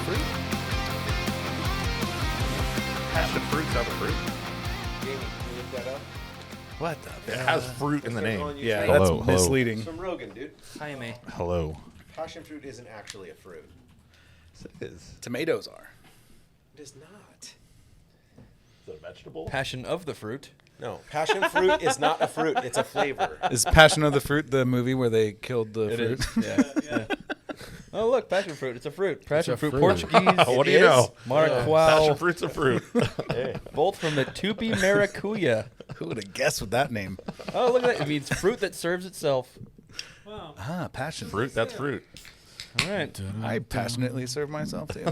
fruit? Passion fruit's not a fruit. Jamie, can you look that up? What the? It has fruit in the name. Yeah, Hello, that's hello. misleading. From Rogan, dude. Hi, May. Hello. Passion fruit isn't actually a fruit. It is. Tomatoes are. It is not. Is it a vegetable? Passion of the fruit. No, passion fruit is not a fruit. It's a flavor. Is Passion of the Fruit the movie where they killed the fruit? Is. Yeah. Oh, look, passion fruit. It's a fruit. Passion a fruit, fruit. Portuguese. What do you know? Maracuau. Passion fruit's a fruit. Both from the Tupi Maracuya. Who would have guessed with that name? Oh, look at that. It means fruit that serves itself. Wow. Ah, Passion. Fruit, that's fruit. All right. I passionately serve myself too.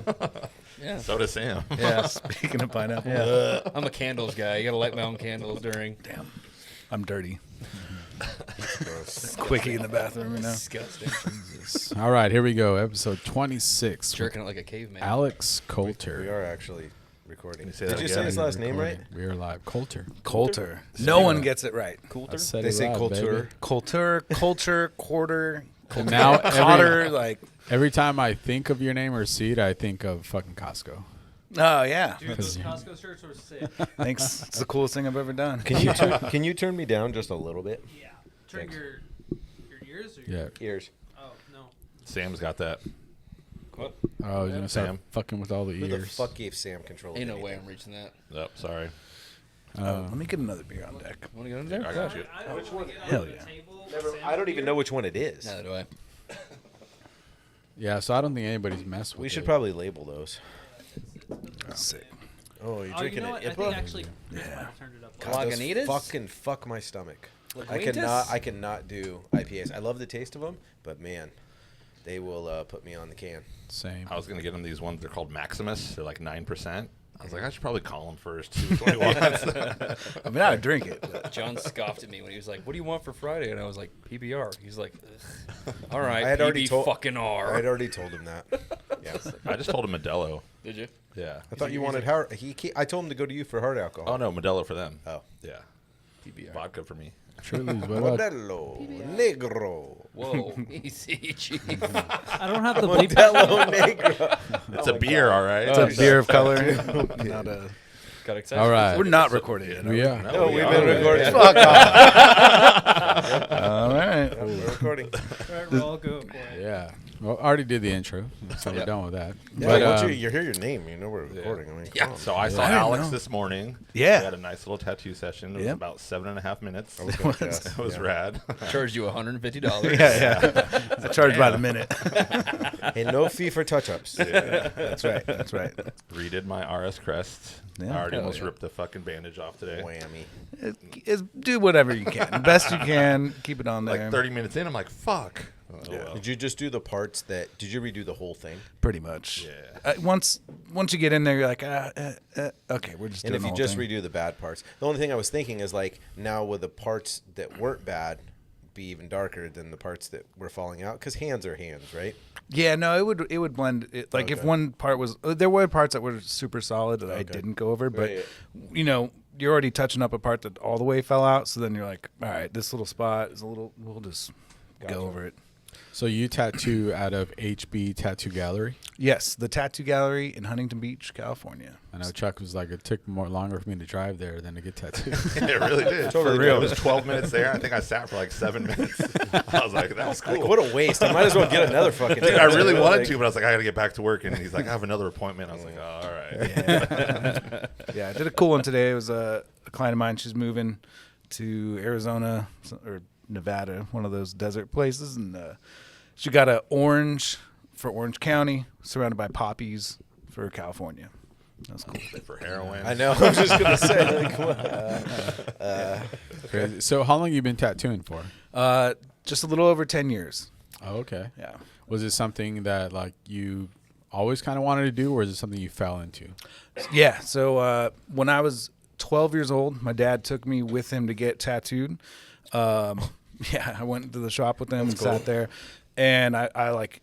Yeah. So does Sam. Yeah, speaking of pineapple. Yeah. I'm a candles guy. You got to light my own candles during. Damn. I'm dirty. Quickie in the bathroom, you know. Disgusting. All right, here we go. Episode 26. Jerking it like a caveman. Alex We Coulter. are actually recording. Can you say Did that you again? say his last name right? We are live. Coulter. Coulter. No one gets it right. I Coulter? said They it say right, Coulter. baby. Coulter, culture, quarter, And now Cotter, like. every time I think of your name or see it, I think of fucking Costco. Oh yeah. Dude, those Costco shirts were sick. Thanks. It's the coolest thing I've ever done. Can you turn me down just a little bit? Yeah. Turn Thanks. your ears or Yeah. your Ears. Oh, no. Sam's got that. What? Oh, I was going to start Sam. fucking with all the Who the ears. fuck gave Sam control of Ain't no anything? way I'm reaching that. Oh, sorry. Let me get another beer on deck. Want to get in there? I got you. I don't Which want one? to get Hell on yeah. the table. Never, Sam's I don't even beer. know which one it is. Neither do I. Yeah, so I don't think anybody's messed with We should it. probably label those. Sick. Oh, you're Oh, drinking you know an what? I IPA? think actually Chris might have turned it up. God, those Lagunitas? fucking fuck my stomach. Lagunitas? I cannot do IPAs. I love the taste of them, but man, they will put me on the can. Same. I was going to get him these ones. They're called Maximus. They're like 9%. I was like, I should probably call him first. See which one he wants. I mean, I would drink it. But John scoffed at me when he was like, "What do you want for Friday?" And I was like, "PBR." He's like, "Ugh. "All right, I had already PB told- fucking R." I had already told him that. Yeah. I just told him Modelo. Did you? Yeah. I thought you wanted hard. I told him to go to you for hard alcohol. Oh, no, Modelo for them. Oh. Yeah. PBR. Vodka for me. Truly's, what about Modelo Negro. Whoa, easy, chief. I don't have the bleep back. Modelo Negro. It's a beer, all right. it's a beer of color. Not a. Got excited. All right. We're not recording it. We are. No, we've are. been recording. Fuck off. All right. We're recording. Right, we're all go for it. Yeah. Well, I already did the intro, so we're Yep. done with that. Yeah, But, once um, you hear your name, you know we're recording. I mean, Yeah. come on. So I saw I didn't Alex know. this morning. Yeah. We had a nice little tattoo session. It was Yep. about 7.5 minutes. I was gonna guess. It was Yeah. rad. Charged you $150. Yeah. I charge by the minute. Hey, no fee for touch-ups. That's right. That's right. Redid my RS crest. Yeah. I already Hell almost yeah. ripped the fucking bandage off today. Whammy. Do whatever you can. Best you can. Keep it on there. Like 30 minutes in, I'm like, fuck. Oh, well. Did you just do the parts that? Did you redo the whole thing? Pretty much. Yeah. Once you get in there, you're like, okay, we're just And doing if the you whole just thing. redo the bad parts, the only thing I was thinking is like now with the parts that weren't bad, be even darker than the parts that were falling out because hands are hands, right? Yeah, no, it would blend. It, like if Okay. one part was, there were parts that were super solid that I didn't go over, but Right. you know, you're already touching up a part that all the way fell out. So then you're like, all right, this little spot is a little. We'll just go over it. so you tattoo out of HB Tattoo Gallery. Yes, the Tattoo Gallery in Huntington Beach, California. I know Chuck was like, it took longer for me to drive there than to get tattooed. It really did. Totally It did. was 12 minutes there. I think I sat for like 7 minutes. I was like, that was cool. Like what a waste! I might as well get another fucking. Dude, I really tattoo. wanted Like, to, but I was like, I got to get back to work. And he's like, I have another appointment. I was like, oh, all right. Yeah, I did a cool one today. It was a client of mine. She's moving to Arizona or Nevada, one of those desert places, and she got an orange for Orange County, surrounded by poppies for California. That was cool. For heroin. I know. I was just gonna say. Like, what? Crazy. So how long you been tattooing for? Just a little over 10 years. Oh, okay. Yeah. Was it something that like you always kind of wanted to do, or is it something you fell into? Yeah. So when I was 12 years old, my dad took me with him to get tattooed. Yeah, I went to the shop with him and sat there, and I like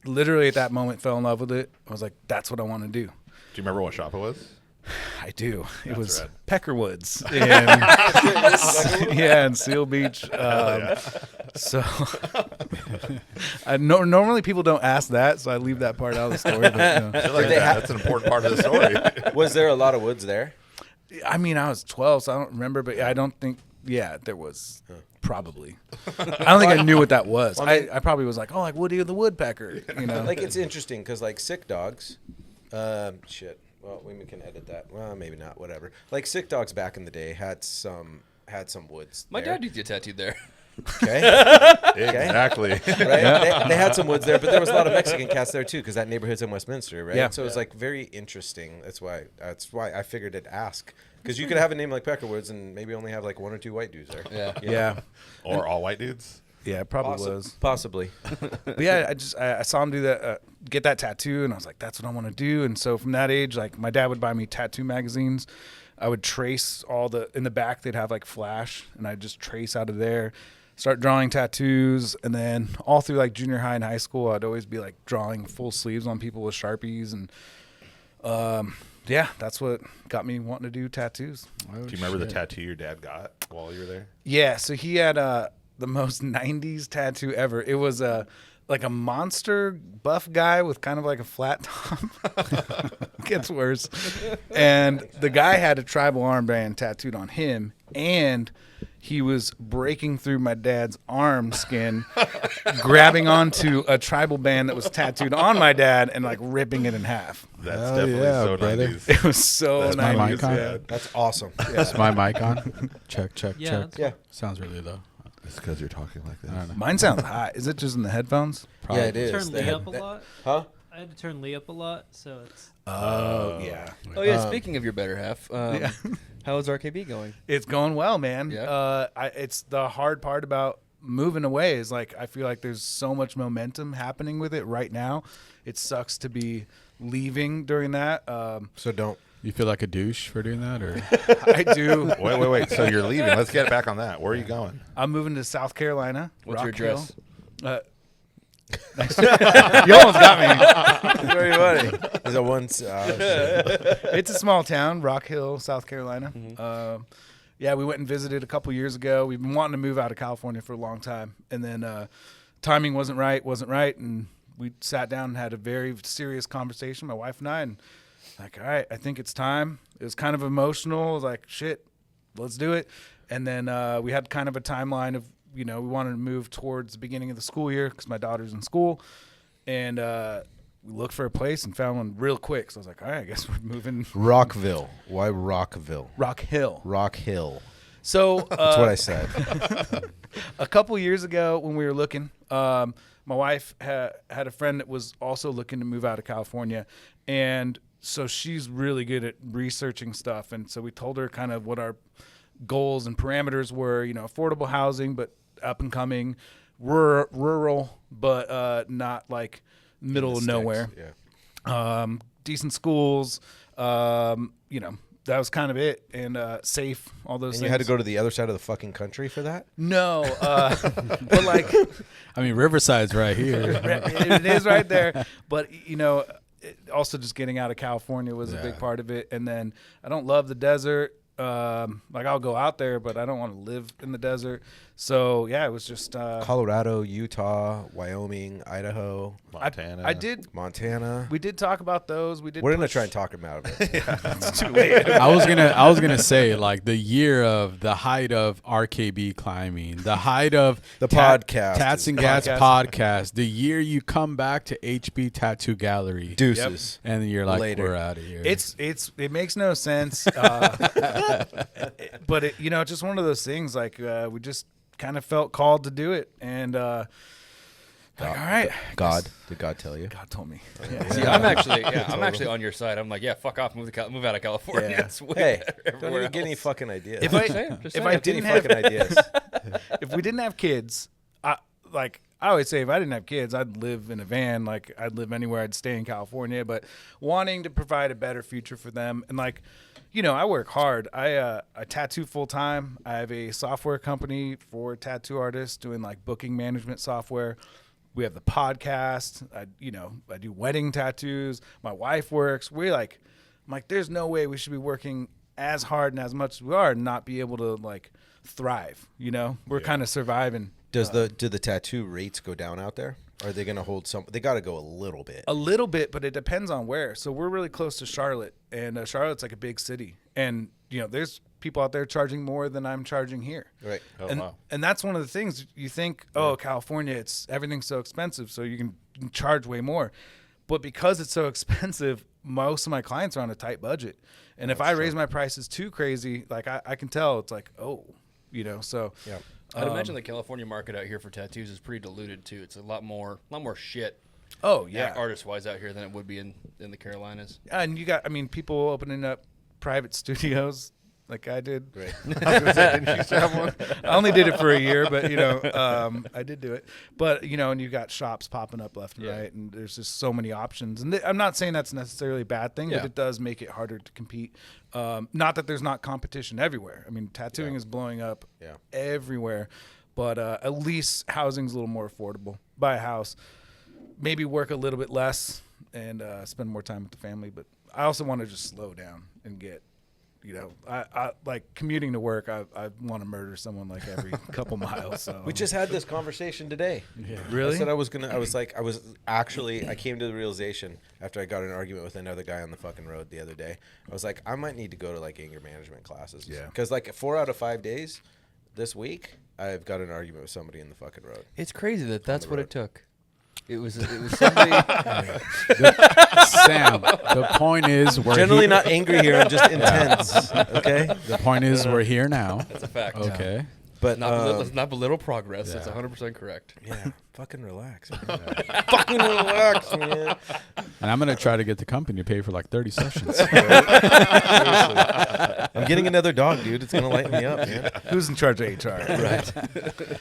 literally at that moment fell in love with it. I was like, that's what I want to do. Do you remember what shop it was? I do. It That's was red. Peckerwoods. And, yeah, in Seal Beach. So normally people don't ask that, so I leave that part out of the story. But, I feel like they that's an important part of the story. Was there a lot of woods there? I mean, I was 12, so I don't remember, but I don't think, there was probably. I don't think I knew what that was. I probably was like, oh, like Woody the Woodpecker, you know? Like, it's interesting because, like, sick dogs, shit. Well, we can edit that. Well, maybe not. Whatever. Like, sick dogs back in the day had some woods. My there. dad did get tattooed there. Okay. Exactly. Right? They had some woods there, but there was a lot of Mexican cats there too, because that neighborhood's in Westminster, right? Yeah. So it's like very interesting. That's why I figured to ask, because you could have a name like Peckerwoods and maybe only have like one or two white dudes there. Yeah. Yeah. Or all white dudes. Yeah, it probably was. Possibly. But yeah, I saw him do that, get that tattoo, and I was like, that's what I want to do. And so from that age, like my dad would buy me tattoo magazines. I would trace in the back, they'd have like flash, and I'd just trace out of there, start drawing tattoos. And then all through like junior high and high school, I'd always be like drawing full sleeves on people with Sharpies. And yeah, that's what got me wanting to do tattoos. Oh, Do you remember the tattoo your dad got while you were there? Yeah, so he had the most 90s tattoo ever. It was like a monster buff guy with kind of like a flat top. Gets worse. And the guy had a tribal armband tattooed on him, and he was breaking through my dad's arm skin, grabbing onto a tribal band that was tattooed on my dad and like ripping it in half. That's Hell definitely yeah, so brother. 90s. It was so That's my 90s. mic on? Yeah. That's awesome. Is my mic on? Check. Yeah, Check. that's Yeah. Sounds really low. It's because you're talking like this. I don't know. Mine sounds high. Is it just in the headphones? Yeah, it is. turn They Lee had- up a lot. Huh? I had to turn Lee up a lot, so it's Oh, yeah. Oh yeah. Speaking of your better half, Yeah. how is RKB going? It's going well, man. Yeah. It's the hard part about moving away is like I feel like there's so much momentum happening with it right now. It sucks to be leaving during that. So don't. You feel like a douche for doing that, or I do. Wait. So you're leaving. Let's get back on that. Where are you going? I'm moving to South Carolina. What's your Rock Hill. address? You almost got me. Very funny. There's a once. It's a small town, Rock Hill, South Carolina. Mm-hmm. Yeah, we went and visited a couple years ago. We've been wanting to move out of California for a long time, and then timing wasn't right, and we sat down and had a very serious conversation, my wife and I, and like, all right, I think it's time. It was kind of emotional. I was like, shit, let's do it. And then we had kind of a timeline of, we wanted to move towards the beginning of the school year because my daughter's in school, and we looked for a place and found one real quick. So I was like, all right, I guess we're moving. Rockville. Why Rockville? Rock Hill. Rock Hill. So That's what I said. a couple years ago when we were looking, my wife had a friend that was also looking to move out of California, and so she's really good at researching stuff. And so we told her kind of what our goals and parameters were, affordable housing, but up and coming, rural, but not like middle of nowhere. Yeah. Decent schools, that was kind of it, and safe, all those And things. you had to go to the other side of the fucking country for that? No, but like I mean, Riverside's right here. it is right there. But also just getting out of California was a big Yeah. part of it. And then I don't love the desert. Like I'll go out there, but I don't want to live in the desert. So yeah, it was just Colorado, Utah, Wyoming, Idaho, Montana. I did. Montana. We did talk about those. We did. We're gonna push- try and talk him out of it. It's too late. I was gonna say like the year of the height of RKB climbing, the height of The podcast Tatts is- and Gats podcast, the year you come back to HB Tattoo Gallery, Deuces. and then you're like, Later. we're out of here. It makes no sense. But it's just one of those things. Like we just kind of felt called to do it, and like, all right, God. Did God tell you? God told me. See, I'm actually on your side. I'm like, yeah, fuck off, move out of California. Yeah. It's way Hey, better don't everywhere even get any else. fucking ideas. If I Just if saying. I Get didn't any have fucking ideas. if we didn't have kids, I always say if I didn't have kids, I'd live in a van. Like I'd live anywhere. I'd stay in California. But wanting to provide a better future for them, and like, I work hard. I tattoo full time. I have a software company for tattoo artists doing like booking management software. We have the podcast. I do wedding tattoos. My wife works. We like I'm like, there's no way we should be working as hard and as much as we are and not be able to like thrive. You know, we're kind of surviving. Do the tattoo rates go down out there? Are they going to hold some? They got to go a little bit. A little bit, but it depends on where. So we're really close to Charlotte, and Charlotte's like a big city, and you know, there's people out there charging more than I'm charging here. Right. Oh, and wow. and that's one of the things you think. Oh, California, everything's so expensive, so you can charge way more. But because it's so expensive, most of my clients are on a tight budget, and if I raise my prices too crazy, like I can tell it's like, oh, you know. So Yeah. I'd imagine the California market out here for tattoos is pretty diluted too. It's a lot more shit. oh yeah, Artist wise out here than it would be in the Carolinas. and you got, I mean, people opening up private studios like I did. Right. I was gonna say, didn't you used to have one? I only did it for a year, but you know, I did do it. But you know, and you got shops popping up left and right, and there's just so many options. And I'm not saying that's necessarily a bad thing, but Yeah. it does make it harder to compete. Not that there's not competition everywhere. I mean, tattooing is blowing up everywhere, but at least housing's a little more affordable. Buy a house, maybe work a little bit less, and spend more time with the family. But I also want to just slow down and get. You know, I like commuting to work. I want to murder someone like every couple miles. So We just had this conversation today. really. I said I came to the realization after I got in an argument with another guy on the fucking road the other day. I was like, I might need to go to like anger management classes. Yeah. Because like 4 out of 5 days this week, I've got an argument with somebody in the fucking road. It's crazy that's what it took. It was somebody. Sam, the point is we're Generally here. not angry here, I'm just intense. Okay. The point is we're here now. That's a fact. Okay. But Let's not belittle progress. That's 100% correct. yeah, fucking relax. Man. Fucking relax, man. And I'm gonna try to get the company to pay for like 30 sessions. I'm getting another dog, dude. It's gonna lighten me up, man. Who's in charge of HR? Right.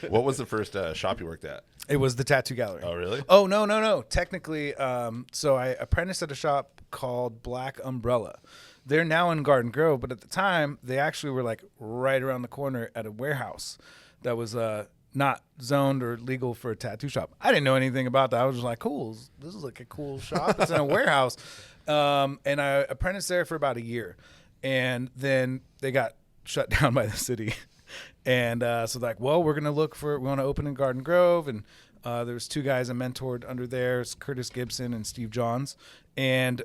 What was the first shop you worked at? It was the tattoo gallery. Oh, really? Oh no. Technically, so I apprenticed at a shop called Black Umbrella. They're now in Garden Grove, but at the time they actually were like right around the corner at a warehouse that was not zoned or legal for a tattoo shop. I didn't know anything about that. I was just like, cool, this is like a cool shop. It's in a warehouse. And I apprenticed there for about a year. And then they got shut down by the city. And so like, well, we want to open in Garden Grove. And there was 2 guys I mentored under there, it's Curtis Gibson and Steve Johns. And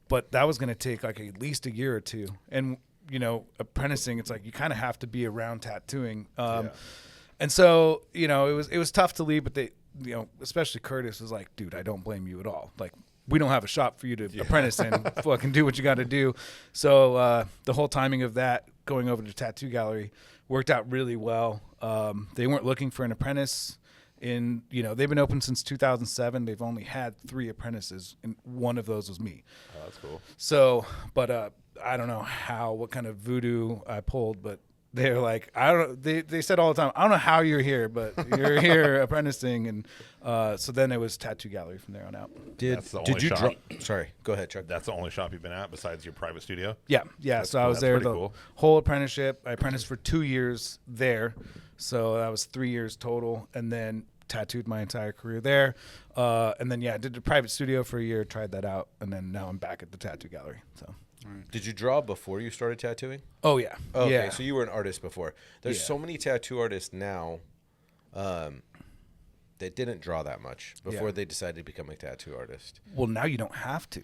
but that was going to take like at least a year or 2. And, you know, apprenticing, it's like you kind of have to be around tattooing. And so, you know, it was tough to leave, but they, you know, especially Curtis was like, dude, I don't blame you at all. Like, we don't have a shop for you to apprentice in. Fucking do what you got to do. So the whole timing of that, going over to Tattoo Gallery, worked out really well. They weren't looking for an apprentice. They've been open since 2007. They've only had 3 apprentices, and one of those was me. Oh, that's cool. So, but I don't know what kind of voodoo I pulled, but they're like, I don't know. They said all the time, I don't know how you're here, but you're here apprenticing. And so then it was Tattoo Gallery from there on out. That's the Did only you shop. drop? Sorry, go ahead, Chuck. That's the only shop you've been at besides your private studio? Yeah. So I was That's there pretty the cool. whole apprenticeship. I apprenticed for 2 years there. So that was 3 years total. And then tattooed my entire career there. And then, I did the private studio for a year, tried that out. And then now I'm back at the Tattoo Gallery. So. Did you draw before you started tattooing? Oh, yeah. Okay, Yeah. so you were an artist before. There's so many tattoo artists now that didn't draw that much before they decided to become a tattoo artist. Well, now you don't have to.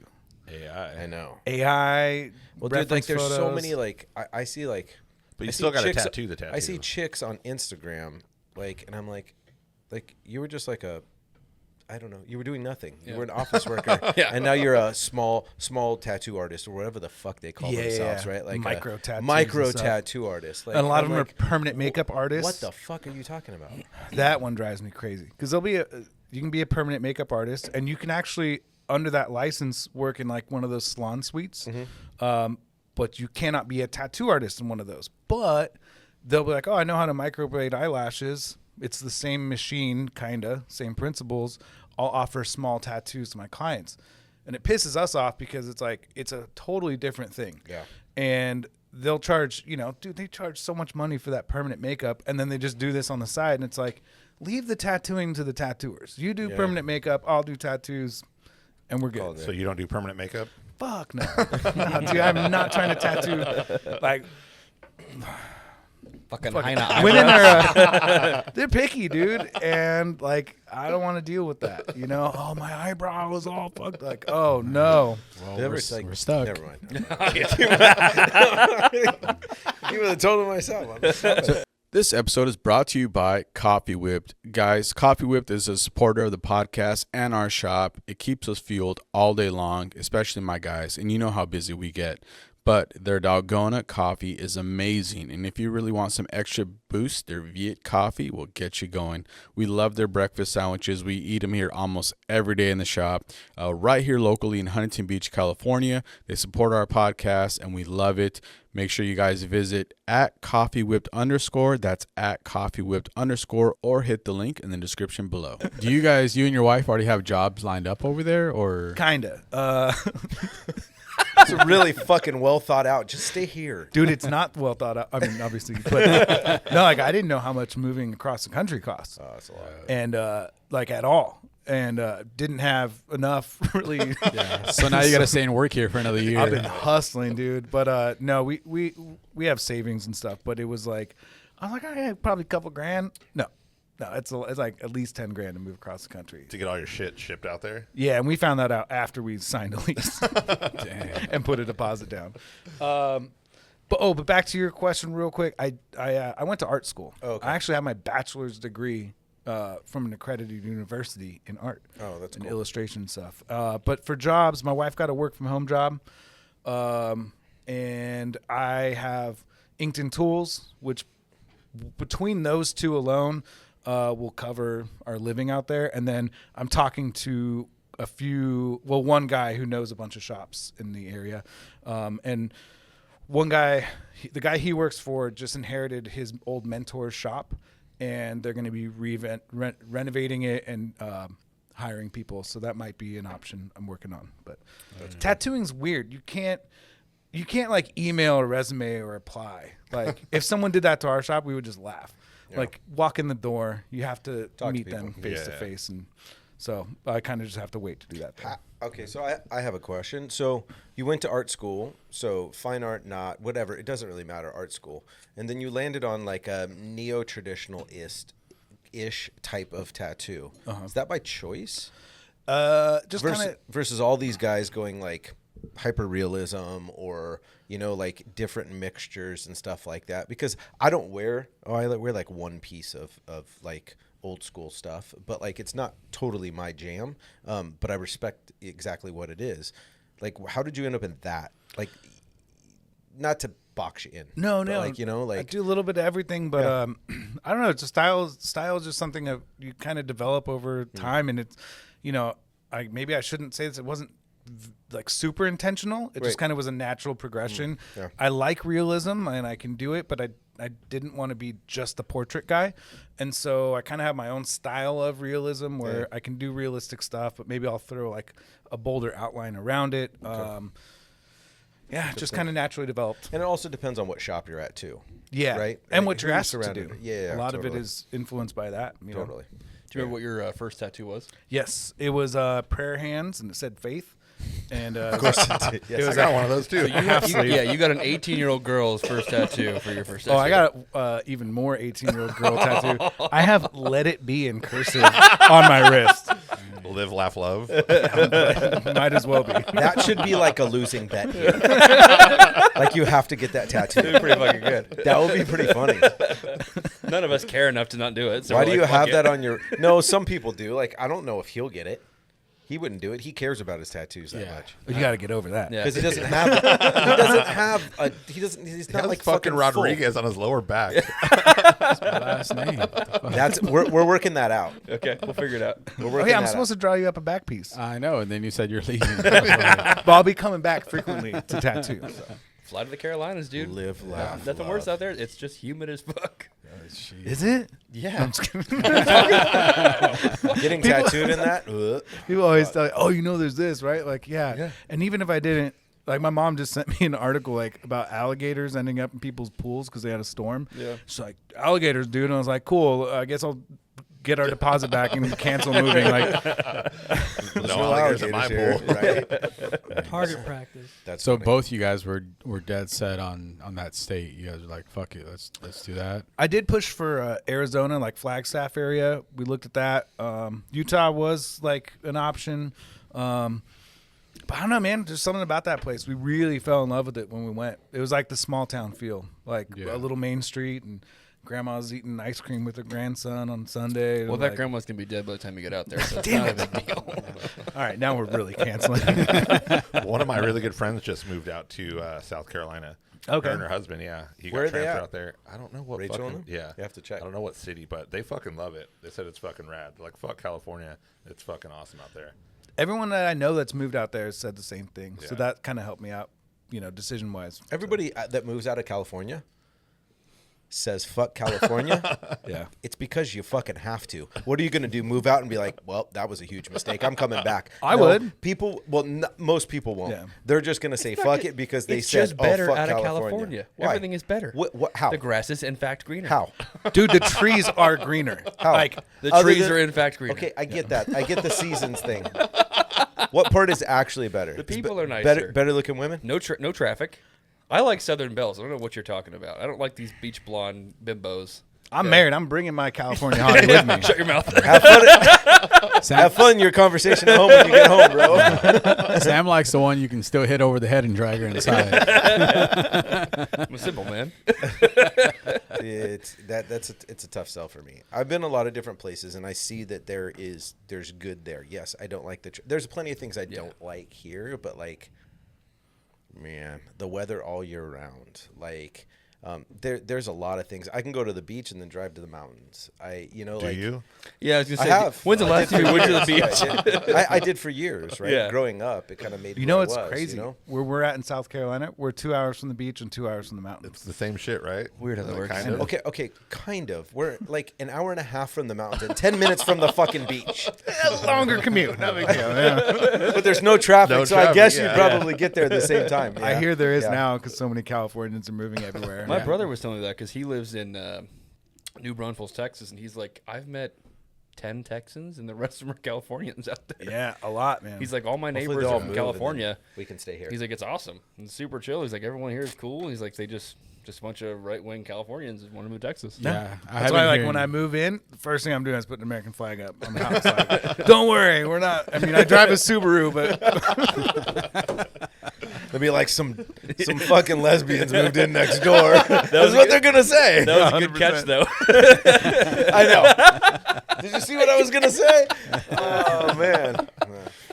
AI. I know. AI. Well, dude, like reference there's so photos. many like I see like. But you I still see got to chicks- tattoo the tattoo. I see chicks on Instagram, like, and I'm like you were just like I don't know. You were doing nothing. You were an office worker, and now you're a small tattoo artist or whatever the fuck they call themselves, right? Like Micro tattoos micro and stuff. tattoo artist. Like, And a lot of I'm them like, are permanent makeup artists. What the fuck are you talking about? That one drives me crazy because you can be a permanent makeup artist, and you can actually under that license work in like one of those salon suites. But you cannot be a tattoo artist in one of those. But they'll be like, oh, I know how to microblade eyelashes. It's the same machine, kinda, same principles. I'll offer small tattoos to my clients. And it pisses us off because it's like, it's a totally different thing. Yeah. And they'll charge, they charge so much money for that permanent makeup. And then they just do this on the side. And it's like, leave the tattooing to the tattooers. You do permanent makeup, I'll do tattoos. and we're Call good. it. So you don't do permanent makeup? Fuck no. No, dude, I'm not trying to tattoo. Like, Fucking fucking Heina women eyebrows. are they're picky, dude, and like I don't want to deal with that. You know, oh my eyebrow is all fucked. Like, oh no. Well, Never we're, like, we're stuck. Never mind. Give it a total myself. This episode is brought to you by Coffee Whipped. Guys, Coffee Whipped is a supporter of the podcast and our shop. It keeps us fueled all day long, especially my guys, and you know how busy we get. But their Dalgona coffee is amazing, and if you really want some extra boost, their Viet coffee will get you going. We love their breakfast sandwiches. We eat them here almost every day in the shop, right here locally in Huntington Beach, California. They support our podcast, and we love it. Make sure you guys visit at coffeewhipped_. That's at coffeewhipped_, or hit the link in the description below. Do you guys, you and your wife already have jobs lined up over there, or? Kinda. It's really fucking well thought out. Just stay here. Dude, it's not well thought out. I mean, obviously, but no, like I didn't know how much moving across the country costs, That's a lot. and like at all, and didn't have enough really. Yeah. So now you got to stay and work here for another year. I've been hustling, dude. But no, we have savings and stuff. But it was like, I was like, I had probably a couple grand. No, it's like at least 10 grand to move across the country. To get all your shit shipped out there? Yeah, and we found that out after we signed a lease and put a deposit down. But back to your question real quick. I went to art school. Oh, okay. I actually have my bachelor's degree from an accredited university in art. Oh, that's and cool. illustration and stuff. But for jobs, my wife got a work from home job, and I have Inkton Tools, which between those two alone will cover our living out there. And then I'm talking to one guy who knows a bunch of shops in the area. And one guy, the guy he works for just inherited his old mentor's shop, and they're going to be renovating it and hiring people. So that might be an option I'm working on. But tattooing's weird. You can't like email a resume or apply. Like if someone did that to our shop, we would just laugh. Yeah. Like walk in the door, you have to Talk to meet people. them face to Yeah. face, and so I kind of just have to wait to do that. Okay, so I have a question. So you went to art school, so fine art, not whatever. It doesn't really matter, art school. And then you landed on like a neo-traditional-ish type of tattoo. Is that by choice? Just Versus, kind of versus all these guys going like hyper-realism or, you know, like different mixtures and stuff like that. Because I wear like one piece of like old school stuff, but like it's not totally my jam, but I respect exactly what it is. Like, how did you end up in that? Like, not to box you in. No, but like, you know, I like do a little bit of everything, but Yeah. I don't know. It's style is just something that you kind of develop over time, and it's, you know, maybe I shouldn't say this. It wasn't like super intentional. It just Right. kind of was a natural progression. Yeah. I like realism and I can do it, but I didn't want to be just the portrait guy, and so I kind of have my own style of realism where Yeah. I can do realistic stuff, but maybe I'll throw like a bolder outline around it. Yeah, just kind of naturally developed. and it also depends on what shop you're at too. Yeah, Right? and Right. what Who you're you're asked to surrounded do. with. Yeah, a lot of it totally. is influenced by that. You know? Totally. Do you remember what your first tattoo was? Yes, it was prayer hands, and it said faith. And Of course it did. Yes. I got one of those too. You got an 18-year-old girl's first tattoo for your first tattoo. Oh, I got a even more 18-year-old girl tattoo. I have "Let It Be" in cursive on my wrist. Live, laugh, love. Might as well be. That should be like a losing bet here. Like you have to get that tattoo. pretty fucking good. That would be pretty funny. None of us care enough to not do it. So Why we're do like, you have fuck that it. on your? No, some people do. Like I don't know if he'll get it. He wouldn't do it. He cares about his tattoos that much You got to get over that. Yeah. because he doesn't have. He doesn't have a. He doesn't. He's He not has like fucking full. Rodriguez on his lower back. My last name. That's we're working that out. Okay, we'll figure it out. We're Oh working yeah, I'm that supposed to draw you up a back piece, I know, and then you said you're leaving. but I'll be coming back frequently to tattoo. So. Fly to the Carolinas, dude. Live, laugh, Nothing love. worse out there. It's just humid as fuck. Is it? Yeah. I'm just kidding. Getting tattooed in that. People always tell, "Oh, you know, there's this, right?" Like, yeah. And even if I didn't, like, my mom just sent me an article like about alligators ending up in people's pools because they had a storm. Yeah. She's like, "Alligators, dude," and I was like, "Cool. I guess I'll get our deposit back and cancel moving. Like, No alligators at my pool. Right? Target practice. That's So funny. both you guys were dead set on that state. You guys were like, fuck it, let's do that. I did push for Arizona, like Flagstaff area. We looked at that. Utah was like an option. But I don't know, man. There's something about that place. We really fell in love with it when we went. It was like the small town feel, like Yeah. a little main street, and grandma's eating ice cream with her grandson on Sunday. Well, and, that like, grandma's gonna be dead by the time you get out there, so it's Damn not a big deal. all right, now we're really canceling. One of my really good friends just moved out to South Carolina. Okay. Her and her husband, yeah. He Where got are they transferred at? out there. I don't know what Rachel fucking, and them? yeah. You have to check. I don't know what city, but they fucking love it. They said it's fucking rad. Like, fuck California. It's fucking awesome out there. Everyone that I know that's moved out there has said the same thing. So Yeah. that kind of helped me out, decision wise. Everybody that moves out of California says fuck California. Yeah. It's because you fucking have to. What are you going to do? Move out and be like, well, that was a huge mistake. I'm coming back. I would. People, most people won't. Yeah. They're just going to say fuck it because they It's said, just better oh, fuck out of California. California. Why? Everything is better. What, how? The grass is in fact greener. How? Dude, the trees are greener. How? Like, The Other trees than- are in fact greener. Okay, I get that. I get the seasons thing. What part is actually better? The people are nicer. Better looking women? No traffic. I like Southern Belles. I don't know what you're talking about. I don't like these beach blonde bimbos. I'm married. I'm bringing my California hottie with me. Shut your mouth. Have fun in your conversation at home when you get home, bro. Sam likes the one you can still hit over the head and drag her inside. I'm a simple man. It's a tough sell for me. I've been a lot of different places, and I see that there's good there. Yes, I don't like there's plenty of things I don't like here, but like, man, the weather all year round, like. There's a lot of things. I can go to the beach and then drive to the mountains. Do you? Yeah, I was gonna I say. have. When's the last time you went to the beach? I did for years, right? Yeah. Growing up, it kind of made You know what what's it was, crazy? You know? Where we're at in South Carolina, we're 2 hours from the beach and 2 hours from the mountains. It's the same shit, right? Weird how that works. Kind of. Okay, kind of. We're like an hour and a half from the mountains and 10 minutes from the fucking beach. Longer commute. No big deal. Yeah. But there's no traffic, No so I traffic, guess yeah. you'd probably get there at the same time. I yeah. hear there is Yeah. now because so many Californians are moving everywhere. My Yeah. brother was telling me that because he lives in New Braunfels, Texas, and he's like, I've met 10 Texans, and the rest of them are Californians out there. Yeah, a lot, man. He's like, all my Hopefully neighbors they'll are all from move and California. then we can stay here. He's like, it's awesome. It's super chill. He's like, everyone here is cool. He's like, they just a bunch of right wing Californians want to move to Texas. Yeah, That's why, like, when I move in, the first thing I'm doing is putting an American flag up on the house. Like, don't worry, we're not. I mean, I drive a Subaru, but There'll be like some fucking lesbians moved in next door. That's what they're gonna say. That was a good 100%. catch, though. I know. Did you see what I was gonna say? Oh man.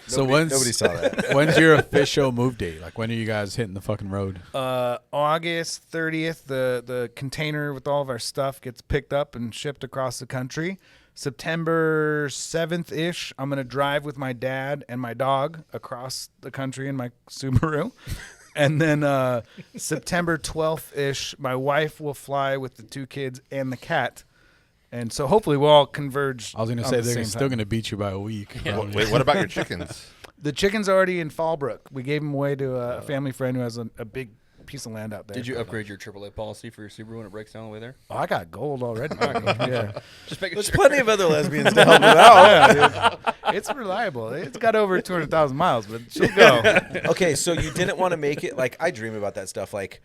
So Nobody saw that. when's your official move date? Like, when are you guys hitting the fucking road? August 30th, the container with all of our stuff gets picked up and shipped across the country. September 7th-ish, I'm going to drive with my dad and my dog across the country in my Subaru. And then September 12th-ish, my wife will fly with the 2 kids and the cat. And so hopefully we'll all converge. I was gonna on say the they're same still time. gonna beat you by a week. Wait, what about your chickens? The chicken's already in Fallbrook. We gave them away to a family friend who has a big piece of land out there. Did you upgrade your AAA policy for your Subaru when it breaks down the way there? Oh, I got gold already. Yeah. Just making There's sure. plenty of other lesbians to help it out. It's reliable. It's got over 200,000 miles, but she'll go. Okay, so you didn't want to make it like I dream about that stuff. Like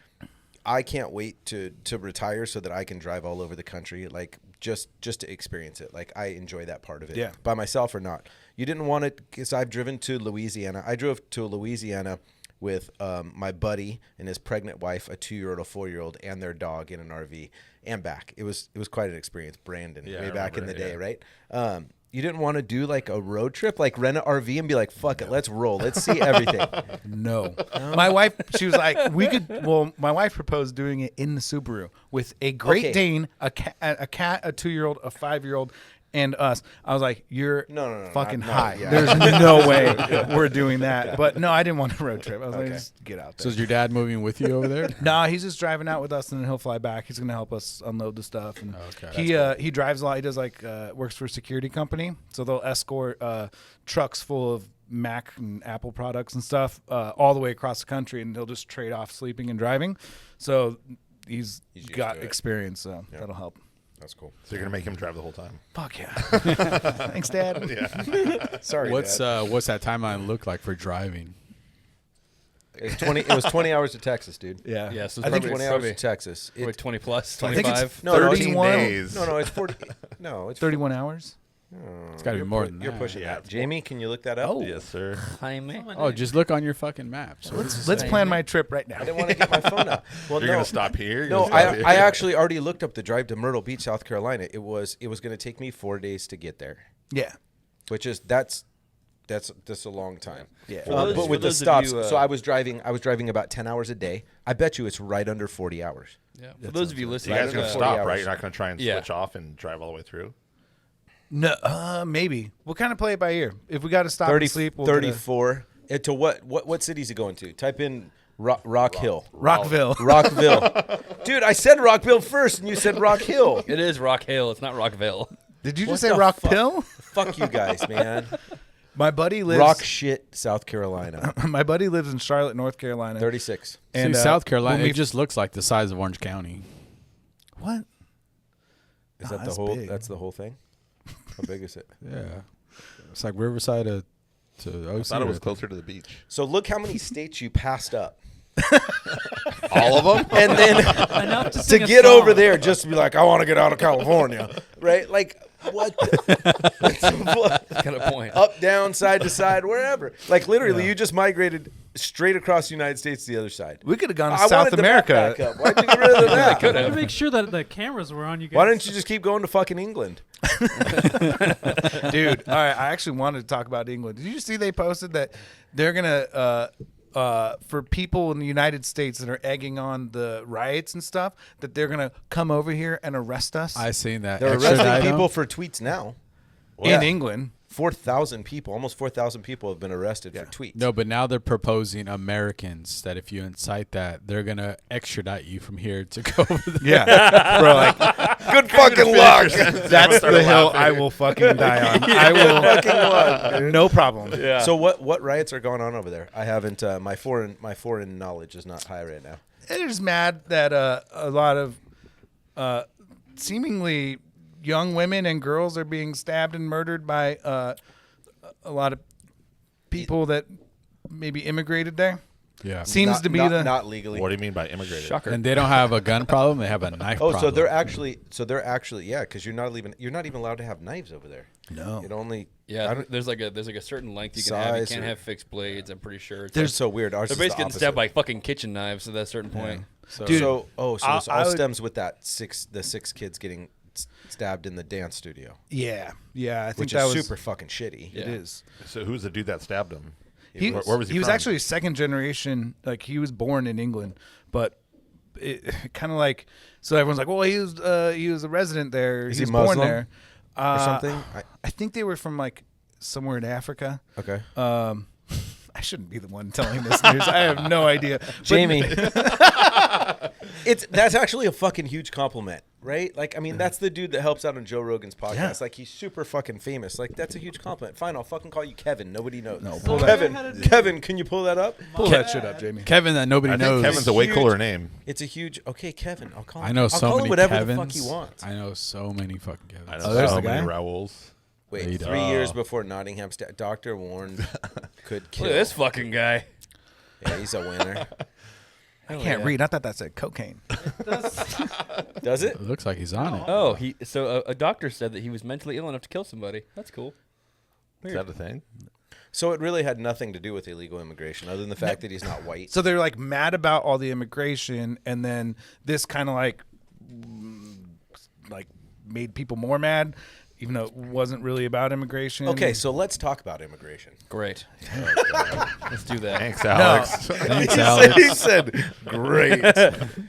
I can't wait to retire so that I can drive all over the country, like just to experience it. Like I enjoy that part of it. Yeah. By myself or not. You didn't want it because I've driven to Louisiana. I drove to Louisiana with my buddy and his pregnant wife, a 2-year-old, a 4-year-old, and their dog in an RV and back. It was quite an experience. Brandon, Yeah, way I back in the remember day, it, right? You didn't want to do like a road trip, like rent an RV and be like, fuck it, let's roll. Let's see everything. No. My wife, she was like, my wife proposed doing it in the Subaru with a Great Okay. Dane, a cat, a 2-year-old, a 5-year-old, and us. I was like, you're No, fucking not- high. yeah. There's no way we're doing that. But no, I didn't want a road trip. I was like, Okay. just get out So there. is your dad moving with you over there? No, he's just driving out with us, and then he'll fly back. He's gonna help us unload the stuff. And Okay. he drives a lot. He does works for a security company, so they'll escort trucks full of Mac and Apple products and stuff all the way across the country, and he'll just trade off sleeping and driving. So he's used got to it. experience, so that'll help. That's cool. So you're gonna make him drive the whole time. Fuck yeah. Thanks, Dad. Yeah. Sorry, What's Dad. what's that timeline look like for driving? It was 20 hours to Texas, dude. Yeah. Yeah, so I think it's 20 hours to Texas. probably 20 plus, I think it's 25. No, no, 31 days. No, it's 40. No, it's 31 hours. It's got to be more than You're that. pushing Yeah, that. it's Jamie, can you look that up? Yes, sir. Oh, just look on your fucking maps. Let's plan my trip right now. I didn't want to get my phone out. Well, You're no. gonna stop here. You're No, gonna stop here? I actually already looked up the drive to Myrtle Beach, South Carolina. It was going to take me 4 days to get there, Yeah. which is that's a long time. Yeah. But with the stops, so I was driving about 10 hours a day. I bet you it's right under 40 hours. Yeah. For those of you You listening, guys are gonna 40 stop, hours. right? You're not gonna try and Yeah. switch off and drive all the way through. No, maybe. We'll kind of play it by ear. If we got to stop 30, and sleep, we'll get a- 34. To what city is it going to? Type in Rock Hill. Rockville. Rockville. Dude, I said Rockville first, and you said Rock Hill. it is Rock Hill. It's not Rockville. Did you What just say the Rock fuck? Pill? Fuck you guys, man. My buddy lives. Rock shit, South Carolina. My buddy lives in Charlotte, North Carolina. 36. And See, South when Carolina, we- it just looks like the size of Orange County. What? Is Oh, that the that's whole? big. That's the whole thing. How big is it? Yeah, it's like Riverside to OC. I thought it was right closer to the beach. So look how many states you passed up, All of them. and then Enough to, to sing a get over song. there, just to be like, I want to get out of California, right? Like what? Got a point. Up, down, side to side, wherever. Like literally, you just migrated straight across the United States to the other side. We could have gone to I South wanted the map America. back up. Why'd you get rid of the map? To make sure that the cameras were on you guys. Why didn't you just keep going to fucking England? Dude, all right, I actually wanted to talk about England. Did you see they posted that they're gonna for people in the United States that are egging on the riots and stuff, that they're gonna come over here and arrest us I seen that. They're Extradite arresting them. people for tweets now. in Yeah. England. 4,000 people, almost 4,000 people have been arrested for tweets. No, but now they're proposing Americans that if you incite that, they're gonna extradite you from here to go over there. Yeah, bro, like Good fucking luck. that's the hill I will fucking die on. I will Fucking luck. no problem. Yeah. So what riots are going on over there? I haven't. My foreign knowledge is not high right now. They're just mad that a lot of seemingly young women and girls are being stabbed and murdered by a lot of people that maybe immigrated there. Yeah. Seems Not- to be not, not legally. What do you mean by immigrated? Shocker. And they don't have a gun problem; they have a knife Oh, problem. so they're actually yeah, because you're not even allowed to have knives over there. No. It only I Yeah, don't- there's like a certain length you can have. You Size can't or- have fixed blades. I'm pretty sure. It's they're like, so weird. Ours they're is the basically getting stabbed opposite. by fucking kitchen knives at that certain point. So, Dude, so this I all would- stems with the six kids getting stabbed in the dance studio, Yeah, I think which that is was super fucking shitty. It is. So who's the dude that stabbed him? He, Where was he? was from? actually second generation. Like he was born in England, but it kind of like so everyone's like, well, he was a resident there. Is he he was born Muslim there or something. I think they were from like somewhere in Africa. Okay, I shouldn't be the one telling this news. I have no idea. But- Jamie. That's actually a fucking huge compliment, right? Like, I mean, that's the dude that helps out on Joe Rogan's podcast. Yeah. Like, he's super fucking famous. Like, that's a huge compliment. Fine, I'll fucking call you Kevin. Nobody knows. No, pull that- Kevin, can you pull that up? pull that shit up, Jamie. Kevin that nobody I think knows. Kevin's a way Huge. cooler name. It's a huge. Okay, Kevin. I'll call. I know I'll so call many him whatever Kevins. the fuck he wants. I know so many fucking Kevins. I know Oh, there's so the many guy? Raouls. Wait, Wait, 3 years before Nottingham, Doctor warned could kill. look at this fucking guy. Yeah, he's a winner. I can't read. I thought that said cocaine. Does it? It looks like he's on it. Oh, a doctor said that he was mentally ill enough to kill somebody. That's cool. Is that a thing? So it really had nothing to do with illegal immigration, other than the fact that he's not white. So they're like mad about all the immigration, and then this kind of like made people more mad, even though it wasn't really about immigration. Okay, so let's talk about immigration. Great. Let's do that. Thanks, Alex. Thanks, Alex. He said, "Great."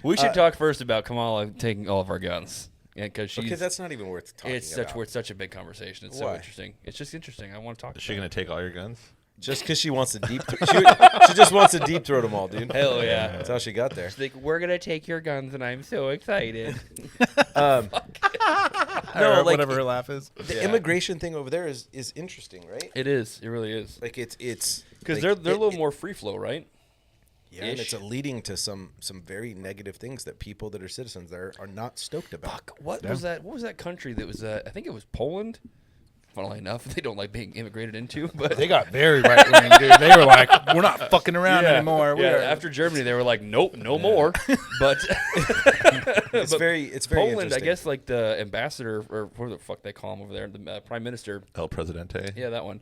We should talk first about Kamala taking all of our guns. Yeah, because she's. Okay, that's not even worth talking it's about. such a big conversation. It's so Why? interesting. It's just interesting. I want to talk. Is she about gonna take all your guns? Just because she wants to deep, she just wants to deep throat them all, dude. it. Hell yeah. That's how she got there. It's like, we're gonna take your guns, and I'm so excited. No, Or like whatever her laugh is. the Yeah. immigration thing over there is interesting, right? It is. It really is. Like it's Because like, they're a little more free flow, right? Yeah, and it's leading to some very negative things that people that are citizens there are not stoked about. Fuck, what was that? What was that country that was? I think it was Poland. Funnily enough, they don't like being immigrated into, but They got very right wing, dude. They were like, we're not fucking around anymore. Yeah, after Germany, they were like, nope, no more. But It's very Poland, I interesting. guess, like the ambassador or what the fuck they call him over there, the prime minister. El Presidente. Yeah, that one.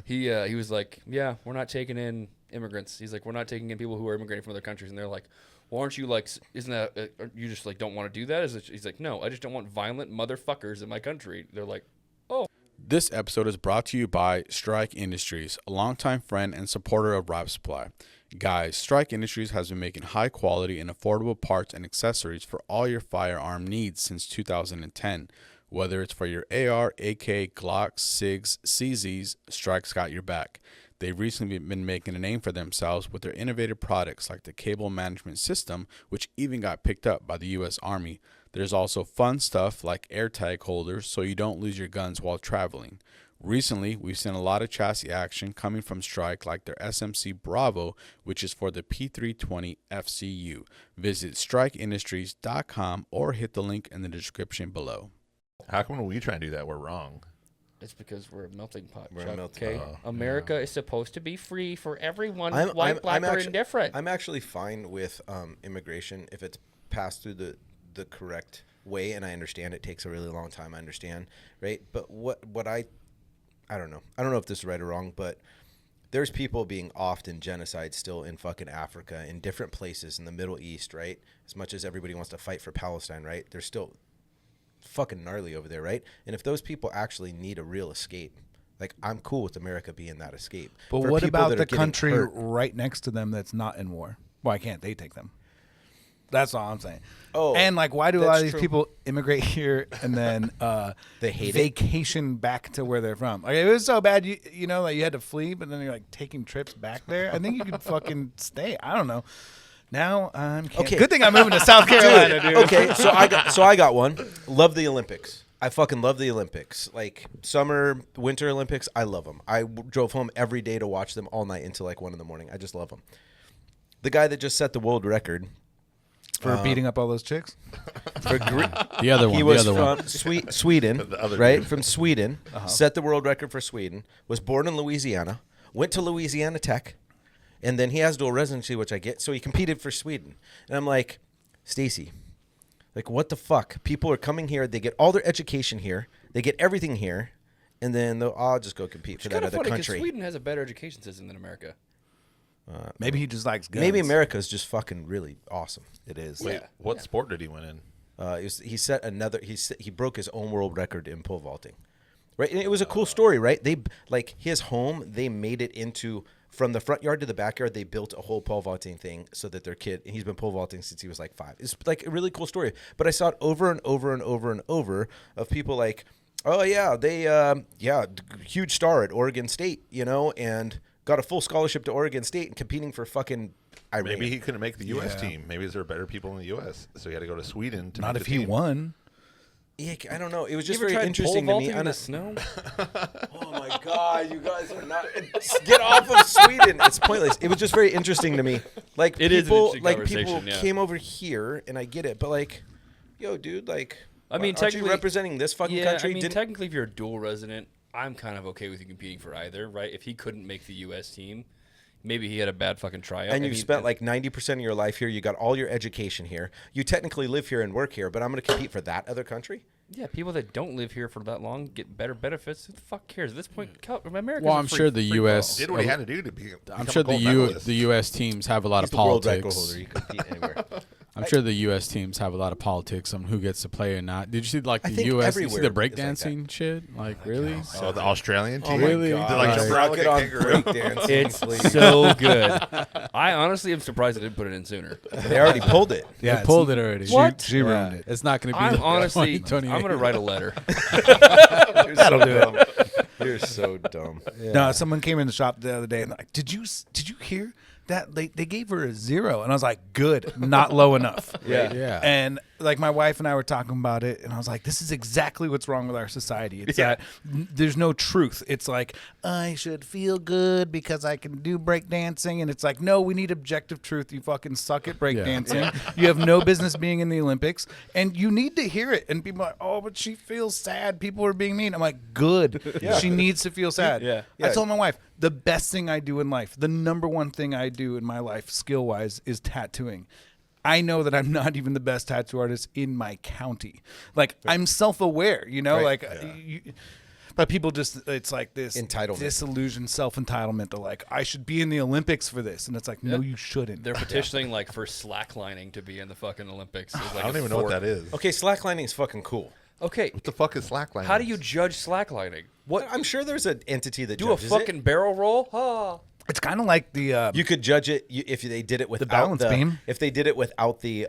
He was like, yeah, we're not taking in immigrants. He's like, we're not taking in people who are immigrating from other countries, and they're like, well, aren't you like, isn't that you just like don't want to do that? He's like, no, I just don't want violent motherfuckers in my country. They're like, oh. This episode is brought to you by Strike Industries, a longtime friend and supporter of Rap Supply. Guys, Strike Industries has been making high quality and affordable parts and accessories for all your firearm needs since 2010. Whether it's for your AR, AK, Glocks, SIGs, CZs, Strike's got your back. They've recently been making a name for themselves with their innovative products like the cable management system, which even got picked up by the U.S. Army. There's also fun stuff like AirTag holders so you don't lose your guns while traveling. Recently, we've seen a lot of chassis action coming from Strike like their SMC Bravo, which is for the P320 FCU. Visit strikeindustries.com or hit the link in the description below. How come when we try and do that, we're wrong? It's because we're a melting pot. We're a Chuck, melting okay? pot. America is supposed to be free for everyone, I'm white, black, or actually, indifferent. I'm actually fine with immigration if it's passed through the correct way, and I understand it takes a really long time. I understand, right? But what I don't know. I don't know if this is right or wrong, but there's people being offed in genocide still in fucking Africa, in different places in the Middle East, right? As much as everybody wants to fight for Palestine, right? They're still fucking gnarly over there, right? And if those people actually need a real escape, like, I'm cool with America being that escape. But For what people about that are the getting country hurt- right next to them that's not in war? Why can't they take them? That's all I'm saying. Oh, and like, why do a lot of that's these true. people immigrate here and then They hate it. vacation back to where they're from? Like, it was so bad, you know, like you had to flee, but then you're like taking trips back there. I think you could fucking stay. I don't know. Now I'm Okay. Good thing I'm moving to South Carolina, dude. Okay, so I got one. Love the Olympics. I fucking love the Olympics. Like summer, winter Olympics, I love them. I drove home every day to watch them all night until like 1 a.m. I just love them. The guy that just set the world record For beating up all those chicks. for The other one. he was the other one. from Sweden, The other right? dude. From Sweden, set the world record for Sweden. Was born in Louisiana, went to Louisiana Tech, and then he has dual residency, which I get. So he competed for Sweden, and I'm like, Stacy, like, what the fuck? People are coming here. They get all their education here. They get everything here, and then I'll just go compete for that Kind of other funny because country. Sweden has a better education system than America. Maybe he just likes guns. Maybe America's just fucking really awesome. It is. Wait, Yeah. what sport did he win in? He set another. He broke his own world record in pole vaulting, right? And it was a cool story, right? They like his home. They made it into from the front yard to the backyard. They built a whole pole vaulting thing so that their kid. And he's been pole vaulting since he was like 5. It's like a really cool story. But I saw it over and over and over and over of people like, oh yeah, they huge star at Oregon State, you know, and got a full scholarship to Oregon State and competing for fucking Iran. Maybe he couldn't make the U.S. Yeah. team. Maybe there are better people in the U.S., so he had to go to Sweden to Not make if the he team. won. Yeah, I don't know. It was just You ever very tried interesting pole to me. vaulting in the snow? Oh my god, you guys are not get off of Sweden. It's pointless. It was just very interesting to me. Like It is an people, interesting like people conversation, yeah. came over here, and I get it, but like, yo, dude, like, I mean, aren't you technically- representing this fucking Yeah, country. I mean, Didn't- technically, if you're a dual resident, I'm kind of okay with you competing for either, right? If he couldn't make the U.S. team, maybe he had a bad fucking tryout. and I you've mean, spent like 90% of your life here. You got all your education here. You technically live here and work here, but I'm going to compete for that other country. yeah, people that don't live here for that long get better benefits. Who the fuck cares? At this point, America's Well, a I'm free- sure the free U.S. Did what he had to do to be. I'm become sure a gold the medalist. U.S. teams have a lot He's of the world record politics. holder. You can compete anywhere. I'm sure the U.S. teams have a lot of politics on who gets to play or not. Did you see like I the think U.S. You see the everywhere is like breakdancing shit? Like really? Oh, the Australian team. my Really? God. They're like jump around like Get a on kangaroo. breakdancing, It's please. so good. I honestly am surprised they didn't put it in sooner. They already pulled it. Yeah, it's- pulled it already. She ruined it. It's not going to be. I'm honestly, 2028. I'm gonna write a letter. That'll do it. You're so dumb. No, someone came in the shop the other day and like, did you hear that they gave her a 0, and I was like, good, not low enough. Yeah. And like my wife and I were talking about it, and I was like, this is exactly what's wrong with our society. It's that there's no truth. It's like, I should feel good because I can do breakdancing, and it's like, no, we need objective truth. You fucking suck at breakdancing. You have no business being in the Olympics, and you need to hear it. And people are like, oh, but she feels sad. People are being mean. I'm like, good. She needs to feel sad. I told my wife, the best thing I do in life, the number one thing I do in my life skill-wise is tattooing. I know that I'm not even the best tattoo artist in my county. Like, I'm self-aware, you know? Right. Like, but people just, it's like this Entitlement. disillusioned self-entitlement. They're like, I should be in the Olympics for this. And it's like, no, you shouldn't. They're petitioning like for slacklining to be in the fucking Olympics. It's like I don't even know what that is. Okay, slacklining is fucking cool. Okay, What the fuck is slacklining? how do you judge slacklining? What I'm sure there's an entity that do a judges fucking barrel roll? It's kind of like the You could judge it if they did it without balance beam. If they did it without the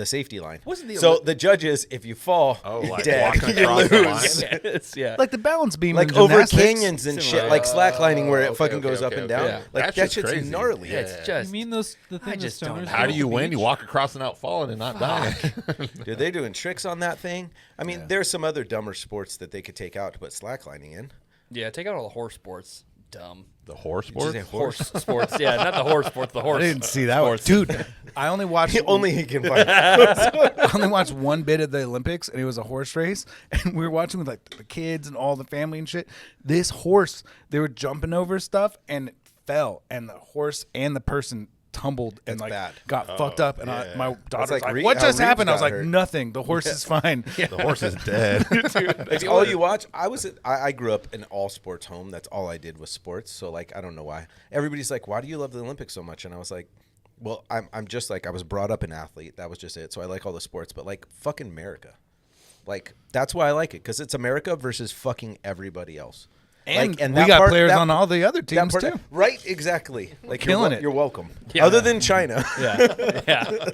safety line. Wasn't the so Olymp- the judges, if you fall, like dead, walking you across the lose. line? Yes, yeah. like the balance beam, Like in over gymnastics. canyons and shit, like slacklining where it fucking goes up and down. okay. Like That that shit's shit's crazy. gnarly. Yeah. It's just You mean the thing that just don't stoners How do at you the win? You beach? walk across without falling and not dying. Dude, they're doing tricks on that thing. I mean, there's some other dumber sports that they could take out to put slacklining in. yeah. Take out all the horse sports. Dumb. The horse Did you sport? say Horse sports. Yeah, not the horse sports. The horse. I didn't see that one. Dude, I only watched Only he can find. I only watched one bit of the Olympics, and it was a horse race. And we were watching with like the kids and all the family and shit. This horse, they were jumping over stuff, and it fell, and the horse and the person tumbled and like bad. got fucked up. And my daughter's like like, Reed- "What how just Reed happened?" I was got like, hurt. "Nothing. The horse is fine." The horse is dead. That's all you watch. I grew up in all sports home. That's all I did was sports. So like, I don't know why. Everybody's like, why do you love the Olympics so much? And I was like, well, I'm just like, I was brought up an athlete. That was just it. So I like all the sports, but like fucking America. Like, that's why I like it. Cause it's America versus fucking everybody else. And, Like, and we that got part- players that- on all the other teams That part- too. Right, exactly. Like Killing it. You're welcome. Yeah. Other than China. Yeah.